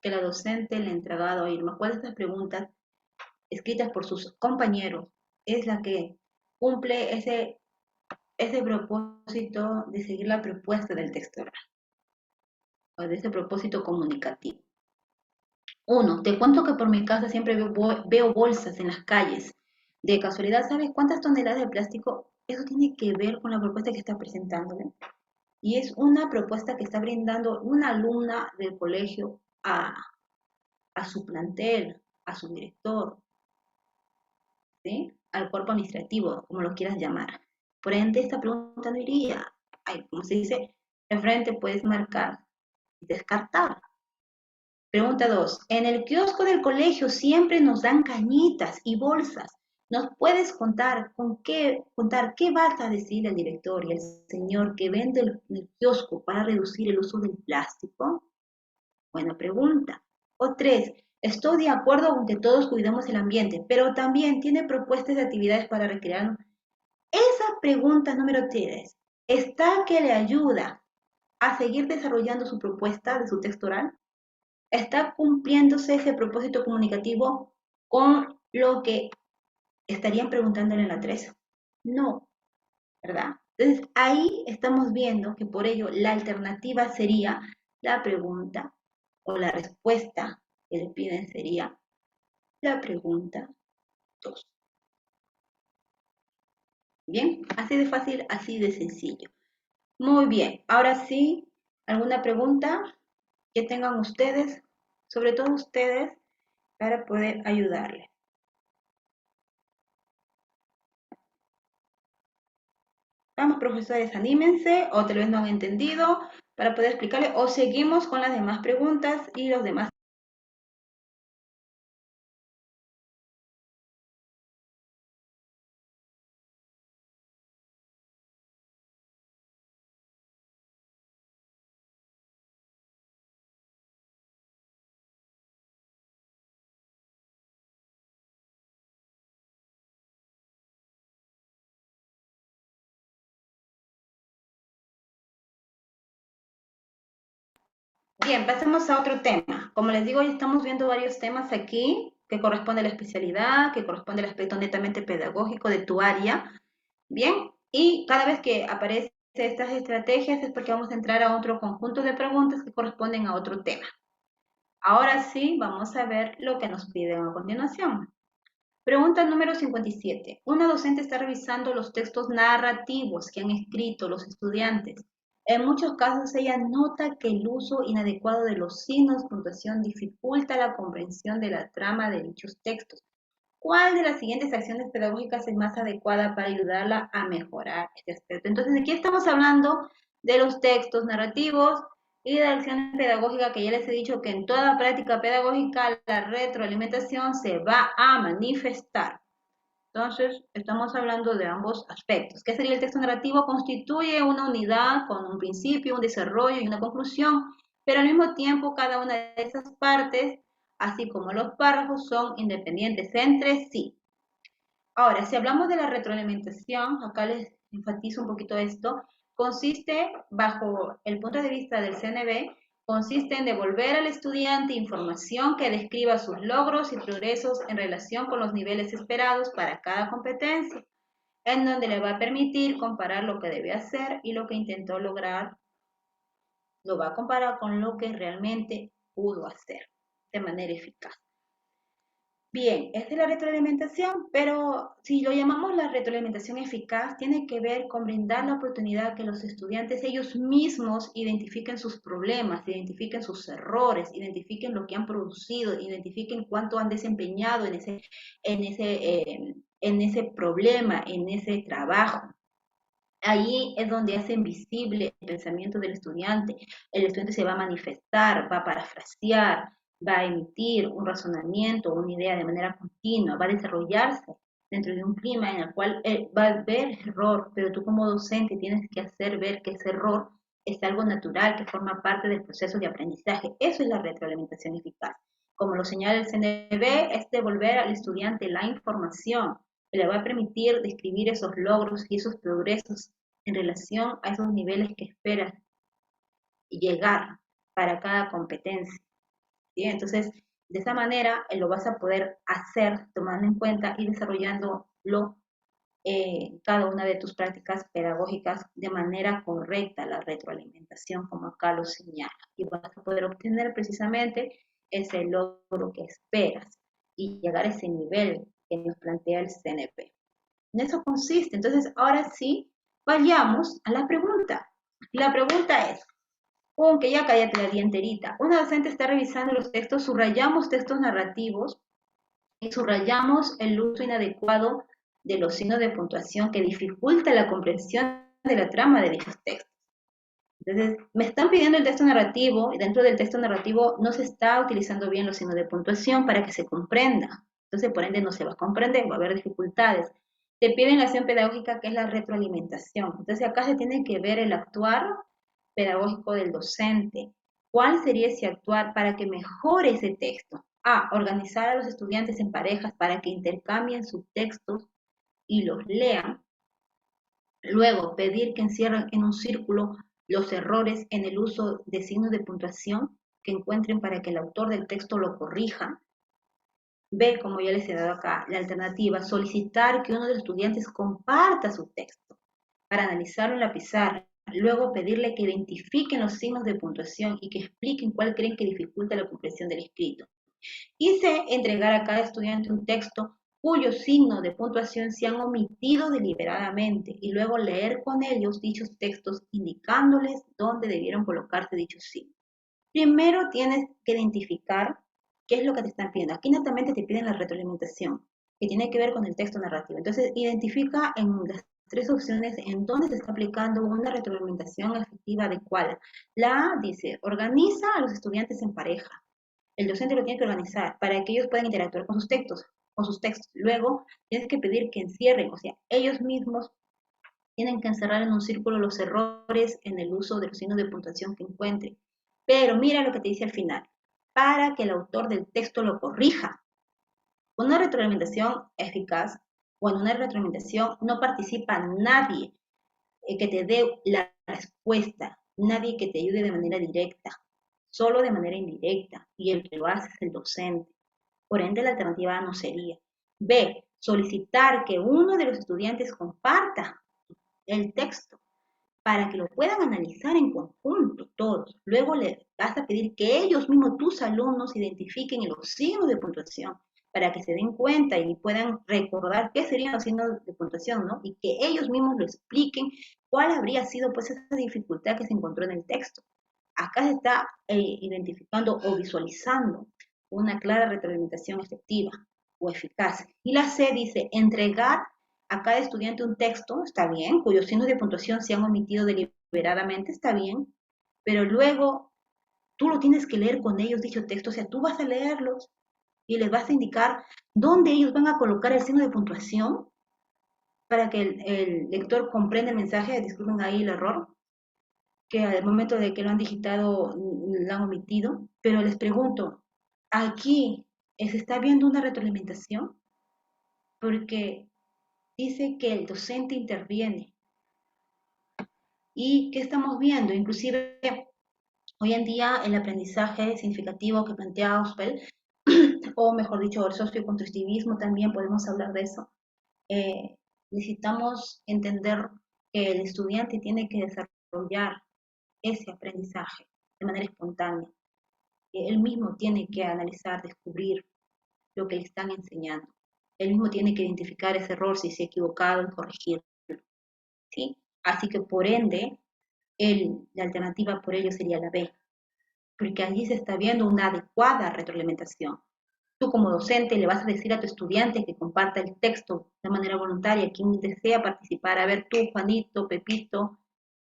que la docente le ha entregado a Irma, cuál de estas preguntas escritas por sus compañeros es la que cumple ese propósito de seguir la propuesta del texto oral, o de ese propósito comunicativo? 1. Te cuento que por mi casa siempre veo bolsas en las calles. De casualidad, ¿sabes cuántas toneladas de plástico? Eso tiene que ver con la propuesta que está presentándole. Y es una propuesta que está brindando una alumna del colegio a su plantel, a su director, ¿sí? Al cuerpo administrativo, como lo quieras llamar. Por ende, esta pregunta no iría. Como se dice, enfrente puedes marcar y descartar. Pregunta 2. En el kiosco del colegio siempre nos dan cañitas y bolsas. ¿Nos puedes contar qué vas a decir al director y al señor que vende el kiosco para reducir el uso del plástico? Buena pregunta. O 3. Estoy de acuerdo con que todos cuidemos el ambiente, pero también tiene propuestas de actividades para recrearnos. Esa pregunta número 3 está que le ayuda a seguir desarrollando su propuesta de su texto oral. ¿Está cumpliéndose ese propósito comunicativo con lo que estarían preguntándole en la 3? No, ¿verdad? Entonces ahí estamos viendo que por ello la alternativa sería la pregunta o la respuesta que le piden sería la pregunta 2. Bien, así de fácil, así de sencillo. Muy bien, ahora sí, ¿alguna pregunta que tengan ustedes, sobre todo ustedes, para poder ayudarle? Vamos, profesores, anímense, o tal vez no han entendido para poder explicarle, o seguimos con las demás preguntas y los demás. Bien, pasemos a otro tema. Como les digo, ya estamos viendo varios temas aquí que corresponde a la especialidad, que corresponde al aspecto netamente pedagógico de tu área. Bien, y cada vez que aparece estas estrategias es porque vamos a entrar a otro conjunto de preguntas que corresponden a otro tema. Ahora sí, vamos a ver lo que nos piden a continuación. Pregunta número 57. Una docente está revisando los textos narrativos que han escrito los estudiantes. En muchos casos ella nota que el uso inadecuado de los signos de puntuación dificulta la comprensión de la trama de dichos textos. ¿Cuál de las siguientes acciones pedagógicas es más adecuada para ayudarla a mejorar este aspecto? Entonces, aquí estamos hablando de los textos narrativos y de la acción pedagógica, que ya les he dicho que en toda práctica pedagógica la retroalimentación se va a manifestar. Entonces, estamos hablando de ambos aspectos. ¿Qué sería el texto narrativo? Constituye una unidad con un principio, un desarrollo y una conclusión, pero al mismo tiempo cada una de esas partes, así como los párrafos, son independientes entre sí. Ahora, si hablamos de la retroalimentación, acá les enfatizo un poquito esto, consiste, bajo el punto de vista del CNB, consiste en devolver al estudiante información que describa sus logros y progresos en relación con los niveles esperados para cada competencia, en donde le va a permitir comparar lo que debe hacer y lo que intentó lograr, lo va a comparar con lo que realmente pudo hacer de manera eficaz. Bien, es de la retroalimentación, pero si lo llamamos la retroalimentación eficaz, tiene que ver con brindar la oportunidad que los estudiantes ellos mismos identifiquen sus problemas, identifiquen sus errores, identifiquen lo que han producido, identifiquen cuánto han desempeñado en ese problema, en ese trabajo. Ahí es donde hacen visible el pensamiento del estudiante. El estudiante se va a manifestar, va a parafrasear, va a emitir un razonamiento, una idea de manera continua, va a desarrollarse dentro de un clima en el cual va a haber error, pero tú como docente tienes que hacer ver que ese error es algo natural, que forma parte del proceso de aprendizaje. Eso es la retroalimentación eficaz. Como lo señala el CNB, es devolver al estudiante la información que le va a permitir describir esos logros y esos progresos en relación a esos niveles que esperas llegar para cada competencia. ¿Sí? Entonces, de esa manera lo vas a poder hacer tomando en cuenta y desarrollándolo en cada una de tus prácticas pedagógicas de manera correcta, la retroalimentación, como acá lo señala. Y vas a poder obtener precisamente ese logro que esperas y llegar a ese nivel que nos plantea el CNP. En eso consiste. Entonces, ahora sí, vayamos a la pregunta. La pregunta es, que ya cállate la dienterita. Una docente está revisando los textos, subrayamos textos narrativos y subrayamos el uso inadecuado de los signos de puntuación que dificulta la comprensión de la trama de dichos textos. Entonces, me están pidiendo el texto narrativo y dentro del texto narrativo no se está utilizando bien los signos de puntuación para que se comprenda. Entonces, por ende, no se va a comprender, va a haber dificultades. Te piden la acción pedagógica, que es la retroalimentación. Entonces, acá se tiene que ver el actuar pedagógico del docente. ¿Cuál sería ese actuar para que mejore ese texto? A, organizar a los estudiantes en parejas para que intercambien sus textos y los lean. Luego, pedir que encierren en un círculo los errores en el uso de signos de puntuación que encuentren para que el autor del texto lo corrija. B, como ya les he dado acá, la alternativa, solicitar que uno de los estudiantes comparta su texto para analizarlo en la pizarra. Luego, pedirle que identifiquen los signos de puntuación y que expliquen cuál creen que dificulta la comprensión del escrito. Y C, entregar a cada estudiante un texto cuyos signos de puntuación se han omitido deliberadamente y luego leer con ellos dichos textos indicándoles dónde debieron colocarse dichos signos. Primero tienes que identificar qué es lo que te están pidiendo. Aquí netamente te piden la retroalimentación, que tiene que ver con el texto narrativo. Entonces, identifica en las tres opciones en dónde se está aplicando una retroalimentación efectiva adecuada. La A dice, organiza a los estudiantes en pareja. El docente lo tiene que organizar para que ellos puedan interactuar con sus textos, Luego, tienes que pedir que encierren, o sea, ellos mismos tienen que encerrar en un círculo los errores en el uso de los signos de puntuación que encuentren. Pero mira lo que te dice al final, para que el autor del texto lo corrija. Una retroalimentación eficaz o en una retroalimentación no participa nadie que te dé la respuesta, nadie que te ayude de manera directa, solo de manera indirecta, y el que lo hace es el docente. Por ende, la alternativa A no sería. B, solicitar que uno de los estudiantes comparta el texto para que lo puedan analizar en conjunto todos. Luego les vas a pedir que ellos mismos, tus alumnos, identifiquen los signos de puntuación para que se den cuenta y puedan recordar qué serían los signos de puntuación, ¿no? Y que ellos mismos lo expliquen cuál habría sido pues esa dificultad que se encontró en el texto. Acá se está identificando o visualizando una clara retroalimentación efectiva o eficaz. Y la C dice, entregar a cada estudiante un texto, está bien, cuyos signos de puntuación se han omitido deliberadamente, está bien, pero luego tú lo tienes que leer con ellos, dicho texto, o sea, tú vas a leerlos y les vas a indicar dónde ellos van a colocar el signo de puntuación para que el lector comprenda el mensaje, disculpen ahí el error, que al momento de que lo han digitado lo han omitido, pero les pregunto, aquí se está viendo una retroalimentación porque dice que el docente interviene. ¿Y qué estamos viendo? Inclusive hoy en día el aprendizaje significativo que plantea Ausfeld, o mejor dicho, el socioconstructivismo también podemos hablar de eso. Necesitamos entender que el estudiante tiene que desarrollar ese aprendizaje de manera espontánea. Él mismo tiene que analizar, descubrir lo que le están enseñando. Él mismo tiene que identificar ese error, si se ha equivocado, y corregirlo. ¿Sí? Así que por ende, la alternativa por ello sería la B, porque allí se está viendo una adecuada retroalimentación. Tú como docente le vas a decir a tu estudiante que comparta el texto de manera voluntaria, quien desea participar, a ver tú, Juanito, Pepito,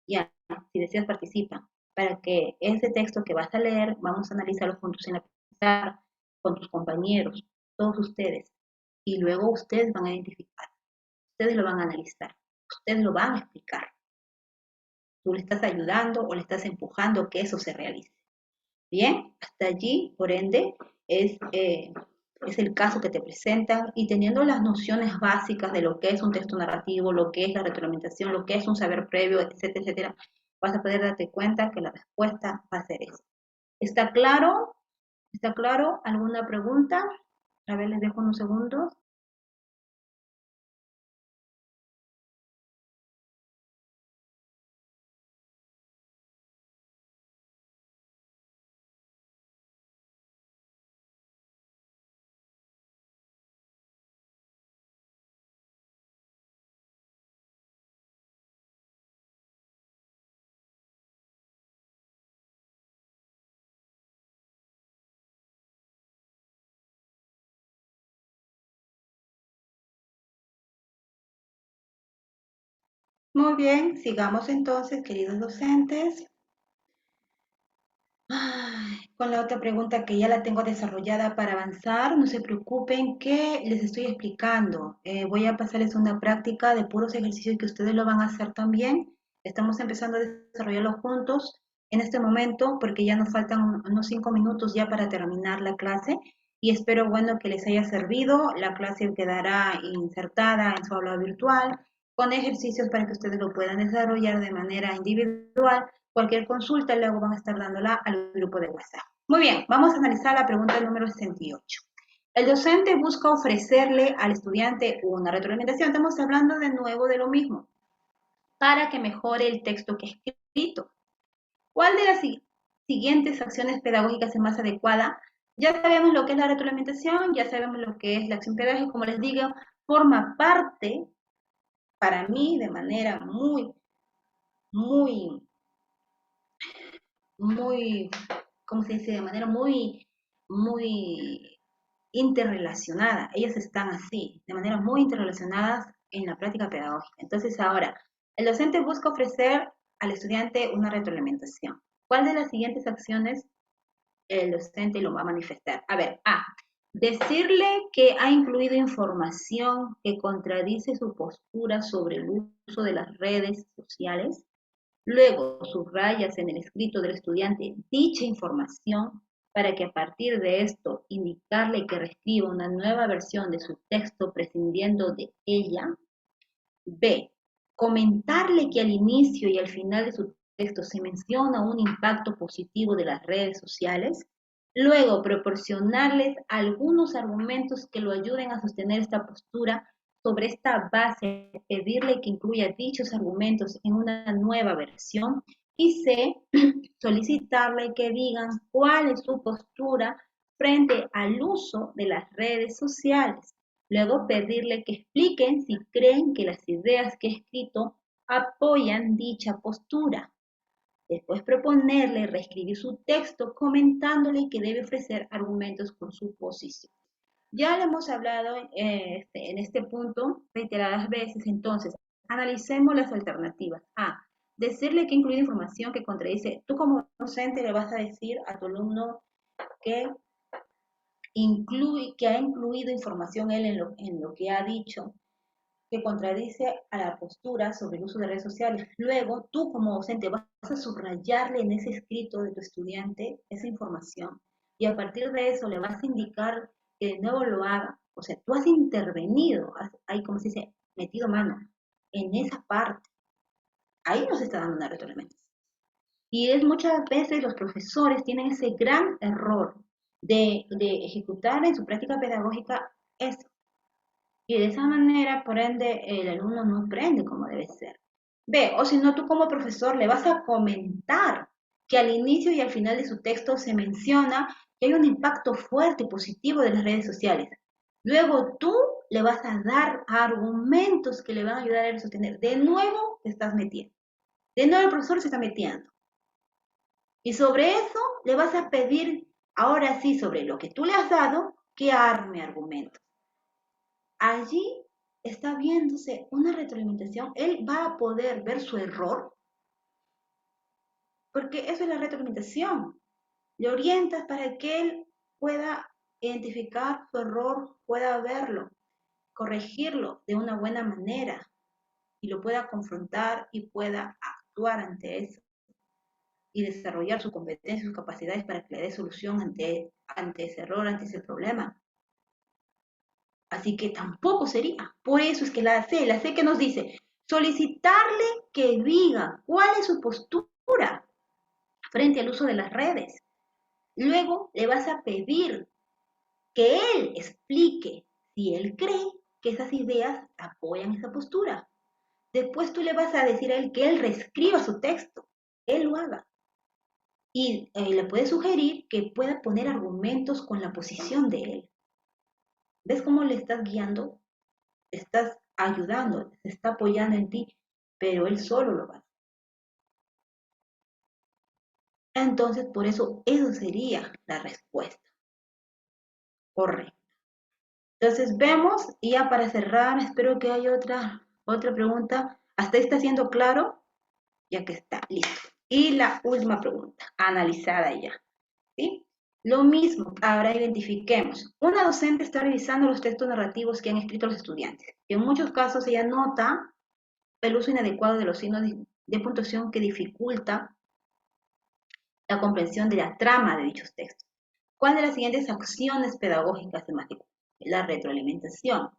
ya, si deseas participa, para que ese texto que vas a leer, vamos a analizarlo juntos en la pizarra, con tus compañeros, todos ustedes, y luego ustedes van a identificar, ustedes lo van a analizar, ustedes lo van a explicar. Tú le estás ayudando o le estás empujando que eso se realice. Bien, hasta allí, por ende, es el caso que te presentan y teniendo las nociones básicas de lo que es un texto narrativo, lo que es la retroalimentación, lo que es un saber previo, etcétera, etcétera, vas a poder darte cuenta que la respuesta va a ser esa. ¿Está claro? ¿Está claro? ¿Alguna pregunta? A ver, les dejo unos segundos. Muy bien, sigamos entonces, queridos docentes. Con la otra pregunta que ya la tengo desarrollada para avanzar, no se preocupen que les estoy explicando. Voy a pasarles una práctica de puros ejercicios que ustedes lo van a hacer también. Estamos empezando a desarrollarlo juntos en este momento porque ya nos faltan unos 5 minutos ya para terminar la clase y espero, bueno, que les haya servido. La clase quedará insertada en su aula virtual con ejercicios para que ustedes lo puedan desarrollar de manera individual. Cualquier consulta luego van a estar dándola al grupo de WhatsApp. Muy bien, vamos a analizar la pregunta número 68. El docente busca ofrecerle al estudiante una retroalimentación. Estamos hablando de nuevo de lo mismo, para que mejore el texto que ha escrito. ¿Cuál de las siguientes acciones pedagógicas es más adecuada? Ya sabemos lo que es la retroalimentación, ya sabemos lo que es la acción pedagógica, como les digo, forma parte, para mí, de manera muy muy, ¿cómo se dice? De manera muy interrelacionada. Ellas están así, de manera muy interrelacionadas en la práctica pedagógica. Entonces ahora, el docente busca ofrecer al estudiante una retroalimentación. ¿Cuál de las siguientes acciones el docente lo va a manifestar? A ver, A, decirle que ha incluido información que contradice su postura sobre el uso de las redes sociales. Luego subrayas en el escrito del estudiante dicha información para que a partir de esto indicarle que reescriba una nueva versión de su texto prescindiendo de ella. B. Comentarle que al inicio y al final de su texto se menciona un impacto positivo de las redes sociales. Luego proporcionarles algunos argumentos que lo ayuden a sostener esta postura Sobre esta base, pedirle que incluya dichos argumentos en una nueva versión. Y C, solicitarle que digan cuál es su postura frente al uso de las redes sociales. Luego pedirle que expliquen si creen que las ideas que he escrito apoyan dicha postura. Después proponerle reescribir su texto comentándole que debe ofrecer argumentos con su posición. Ya lo hemos hablado en este punto reiteradas veces, entonces analicemos las alternativas. A, decirle que incluye información que contradice. Tú como docente le vas a decir a tu alumno que, que ha incluido información él en lo que ha dicho, que contradice a la postura sobre el uso de redes sociales. Luego, tú como docente vas a subrayarle en ese escrito de tu estudiante esa información y a partir de eso le vas a indicar que de nuevo lo haga. O sea, tú has intervenido, ahí como se dice, metido mano en esa parte. Ahí nos está dando una retroalimentación. Y es muchas veces los profesores tienen ese gran error de ejecutar en su práctica pedagógica eso. Y de esa manera, por ende, el alumno no aprende como debe ser. Ve, o si no, tú como profesor le vas a comentar que al inicio y al final de su texto se menciona que hay un impacto fuerte y positivo de las redes sociales. Luego tú le vas a dar argumentos que le van a ayudar a él a sostener. De nuevo te estás metiendo. De nuevo el profesor se está metiendo. Y sobre eso le vas a pedir, ahora sí, sobre lo que tú le has dado, que arme argumentos. Allí está viéndose una retroalimentación. Él va a poder ver su error, porque eso es la retroalimentación. Le orientas para que él pueda identificar su error, pueda verlo, corregirlo de una buena manera y lo pueda confrontar y pueda actuar ante eso y desarrollar su competencia y sus capacidades para que le dé solución ante ese error, ante ese problema. Así que tampoco sería. Por eso es que la C que nos dice, solicitarle que diga cuál es su postura frente al uso de las redes. Luego le vas a pedir que él explique si él cree que esas ideas apoyan esa postura. Después tú le vas a decir a él que él reescriba su texto, él lo haga. Y le puedes sugerir que pueda poner argumentos con la posición de él. ¿Ves cómo le estás guiando? Estás ayudando, se está apoyando en ti, pero él solo lo va a hacer. Entonces, por eso sería la respuesta correcta. Entonces, vemos, y ya para cerrar, espero que haya otra pregunta. ¿Hasta ahí está siendo claro? Ya que está listo. Y la última pregunta, analizada ya. ¿Sí? Lo mismo, ahora identifiquemos. Una docente está revisando los textos narrativos que han escrito los estudiantes. En muchos casos ella nota el uso inadecuado de los signos de puntuación que dificulta la comprensión de la trama de dichos textos. ¿Cuál de las siguientes acciones pedagógicas se ejecuta? La retroalimentación,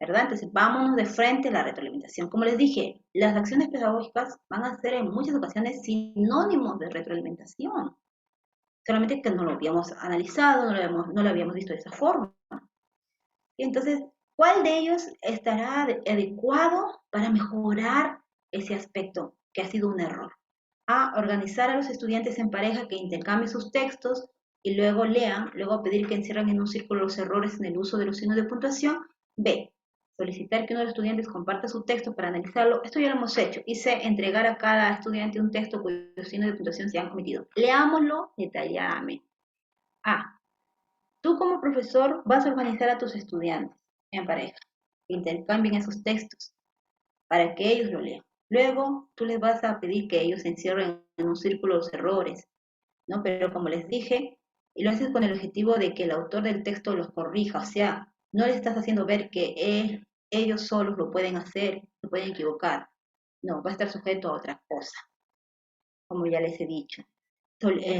¿verdad? Entonces, vámonos de frente a la retroalimentación. Como les dije, las acciones pedagógicas van a ser en muchas ocasiones sinónimos de retroalimentación. Solamente que no lo habíamos analizado, no lo habíamos visto de esa forma. Y entonces, ¿cuál de ellos estará adecuado para mejorar ese aspecto que ha sido un error? A, organizar a los estudiantes en pareja que intercambien sus textos y luego lean, luego pedir que encierren en un círculo los errores en el uso de los signos de puntuación. B, solicitar que uno de los estudiantes comparta su texto para analizarlo. Esto ya lo hemos hecho. Y C, entregar a cada estudiante un texto cuyos signos de puntuación se han cometido. Leámoslo detalladamente. A, tú como profesor vas a organizar a tus estudiantes en pareja, que intercambien esos textos para que ellos lo lean. Luego tú les vas a pedir que ellos encierren en un círculo los errores, ¿no? Pero como les dije, y lo haces con el objetivo de que el autor del texto los corrija, o sea, no le estás haciendo ver que ellos solos lo pueden hacer, se pueden equivocar. No, va a estar sujeto a otra cosa, como ya les he dicho.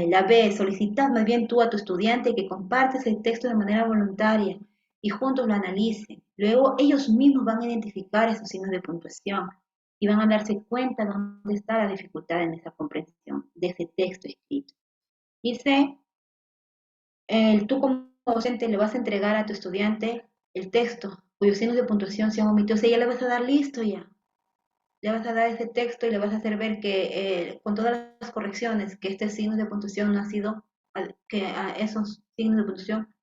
La B, solicitas más bien tú a tu estudiante que compartes el texto de manera voluntaria y juntos lo analicen. Luego ellos mismos van a identificar esos signos de puntuación y van a darse cuenta de dónde está la dificultad en esa comprensión de ese texto escrito. Y C, tú como docente le vas a entregar a tu estudiante el texto cuyos signos de puntuación se han omitido. O sea, ya le vas a dar listo ya. Le vas a dar ese texto y le vas a hacer ver que con todas las correcciones, que este signo de puntuación no ha sido, que a esos signos de puntuación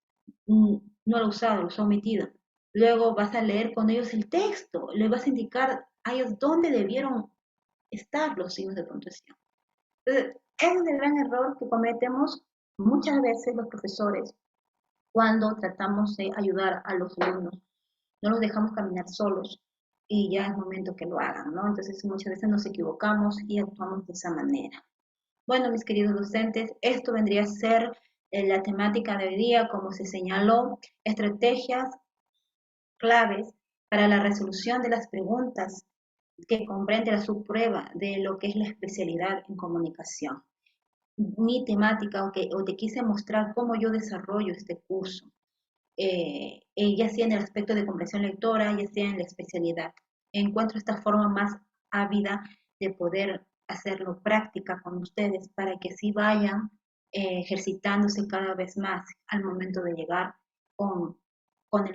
no lo ha usado, los ha omitido. Luego vas a leer con ellos el texto, le vas a indicar a ellos dónde debieron estar los signos de puntuación. Entonces, ese es el gran error que cometemos muchas veces los profesores cuando tratamos de ayudar a los alumnos. No los dejamos caminar solos y ya es momento que lo hagan, ¿no? Entonces muchas veces nos equivocamos y actuamos de esa manera. Bueno, mis queridos docentes, esto vendría a ser la temática de hoy día, como se señaló, estrategias claves para la resolución de las preguntas que comprende la subprueba de lo que es la especialidad en comunicación. Mi temática, o te quise mostrar cómo yo desarrollo este curso, ya sea en el aspecto de comprensión lectora, ya sea en la especialidad. Encuentro esta forma más ávida de poder hacerlo práctica con ustedes para que así vayan ejercitándose cada vez más al momento de llegar con, con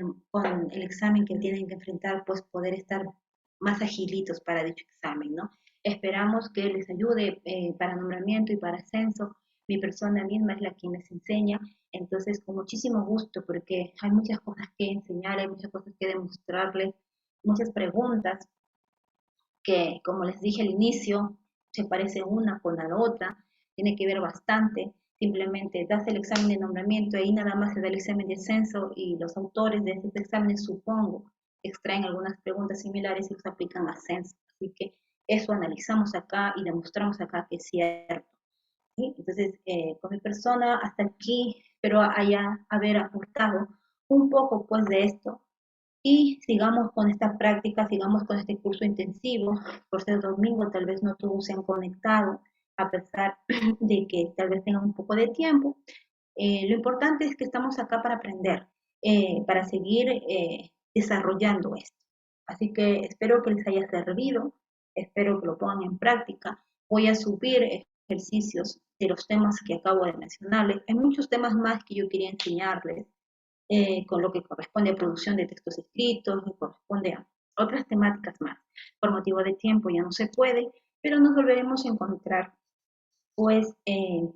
el examen que tienen que enfrentar, pues poder estar más agilitos para dicho examen, ¿no? Esperamos que les ayude para nombramiento y para ascenso. Mi persona misma es la quien les enseña, entonces con muchísimo gusto, porque hay muchas cosas que enseñar, hay muchas cosas que demostrarles, muchas preguntas que, como les dije al inicio, se parece una con la otra, tiene que ver bastante. Simplemente das el examen de nombramiento y ahí nada más se da el examen de ascenso y los autores de estos exámenes, supongo, extraen algunas preguntas similares y los aplican a ascenso. Así que eso analizamos acá y demostramos acá que es cierto. ¿Sí? Entonces, con mi persona hasta aquí, espero haber aportado un poco pues de esto y sigamos con esta práctica, sigamos con este curso intensivo. Por ser domingo, tal vez no todos se han conectado, a pesar de que tal vez tengan un poco de tiempo. Lo importante es que estamos acá para aprender, para seguir desarrollando esto. Así que espero que les haya servido, espero que lo pongan en práctica. Voy a subir ejercicios de los temas que acabo de mencionarles. Hay muchos temas más que yo quería enseñarles, con lo que corresponde a producción de textos escritos, que corresponde a otras temáticas más. Por motivo de tiempo ya no se puede, pero nos volveremos a encontrar pues en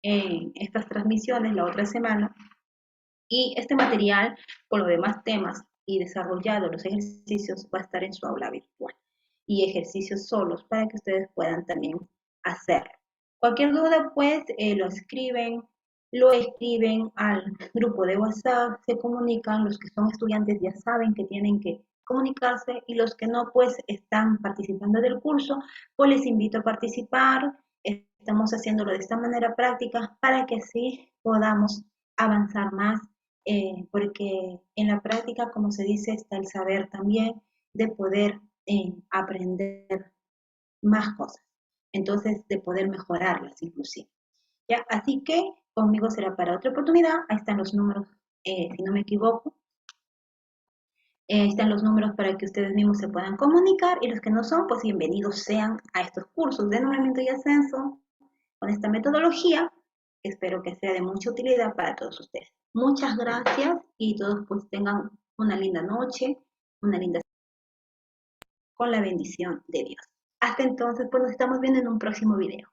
estas transmisiones la otra semana. Y este material, con los demás temas y desarrollado los ejercicios, va a estar en su aula virtual. Y ejercicios solos para que ustedes puedan también hacerlo. Cualquier duda, pues, lo escriben al grupo de WhatsApp, se comunican. Los que son estudiantes ya saben que tienen que comunicarse y los que no, pues, están participando del curso, pues les invito a participar. Estamos haciéndolo de esta manera práctica para que así podamos avanzar más, porque en la práctica, como se dice, está el saber también de poder aprender más cosas, entonces de poder mejorarlas inclusive. ¿Ya? Así que conmigo será para otra oportunidad. Ahí están los números, si no me equivoco. Están los números para que ustedes mismos se puedan comunicar, y los que no son, pues bienvenidos sean a estos cursos de nombramiento y ascenso con esta metodología. Espero que sea de mucha utilidad para todos ustedes. Muchas gracias y todos pues tengan una linda noche, una linda con la bendición de Dios. Hasta entonces, pues nos estamos viendo en un próximo video.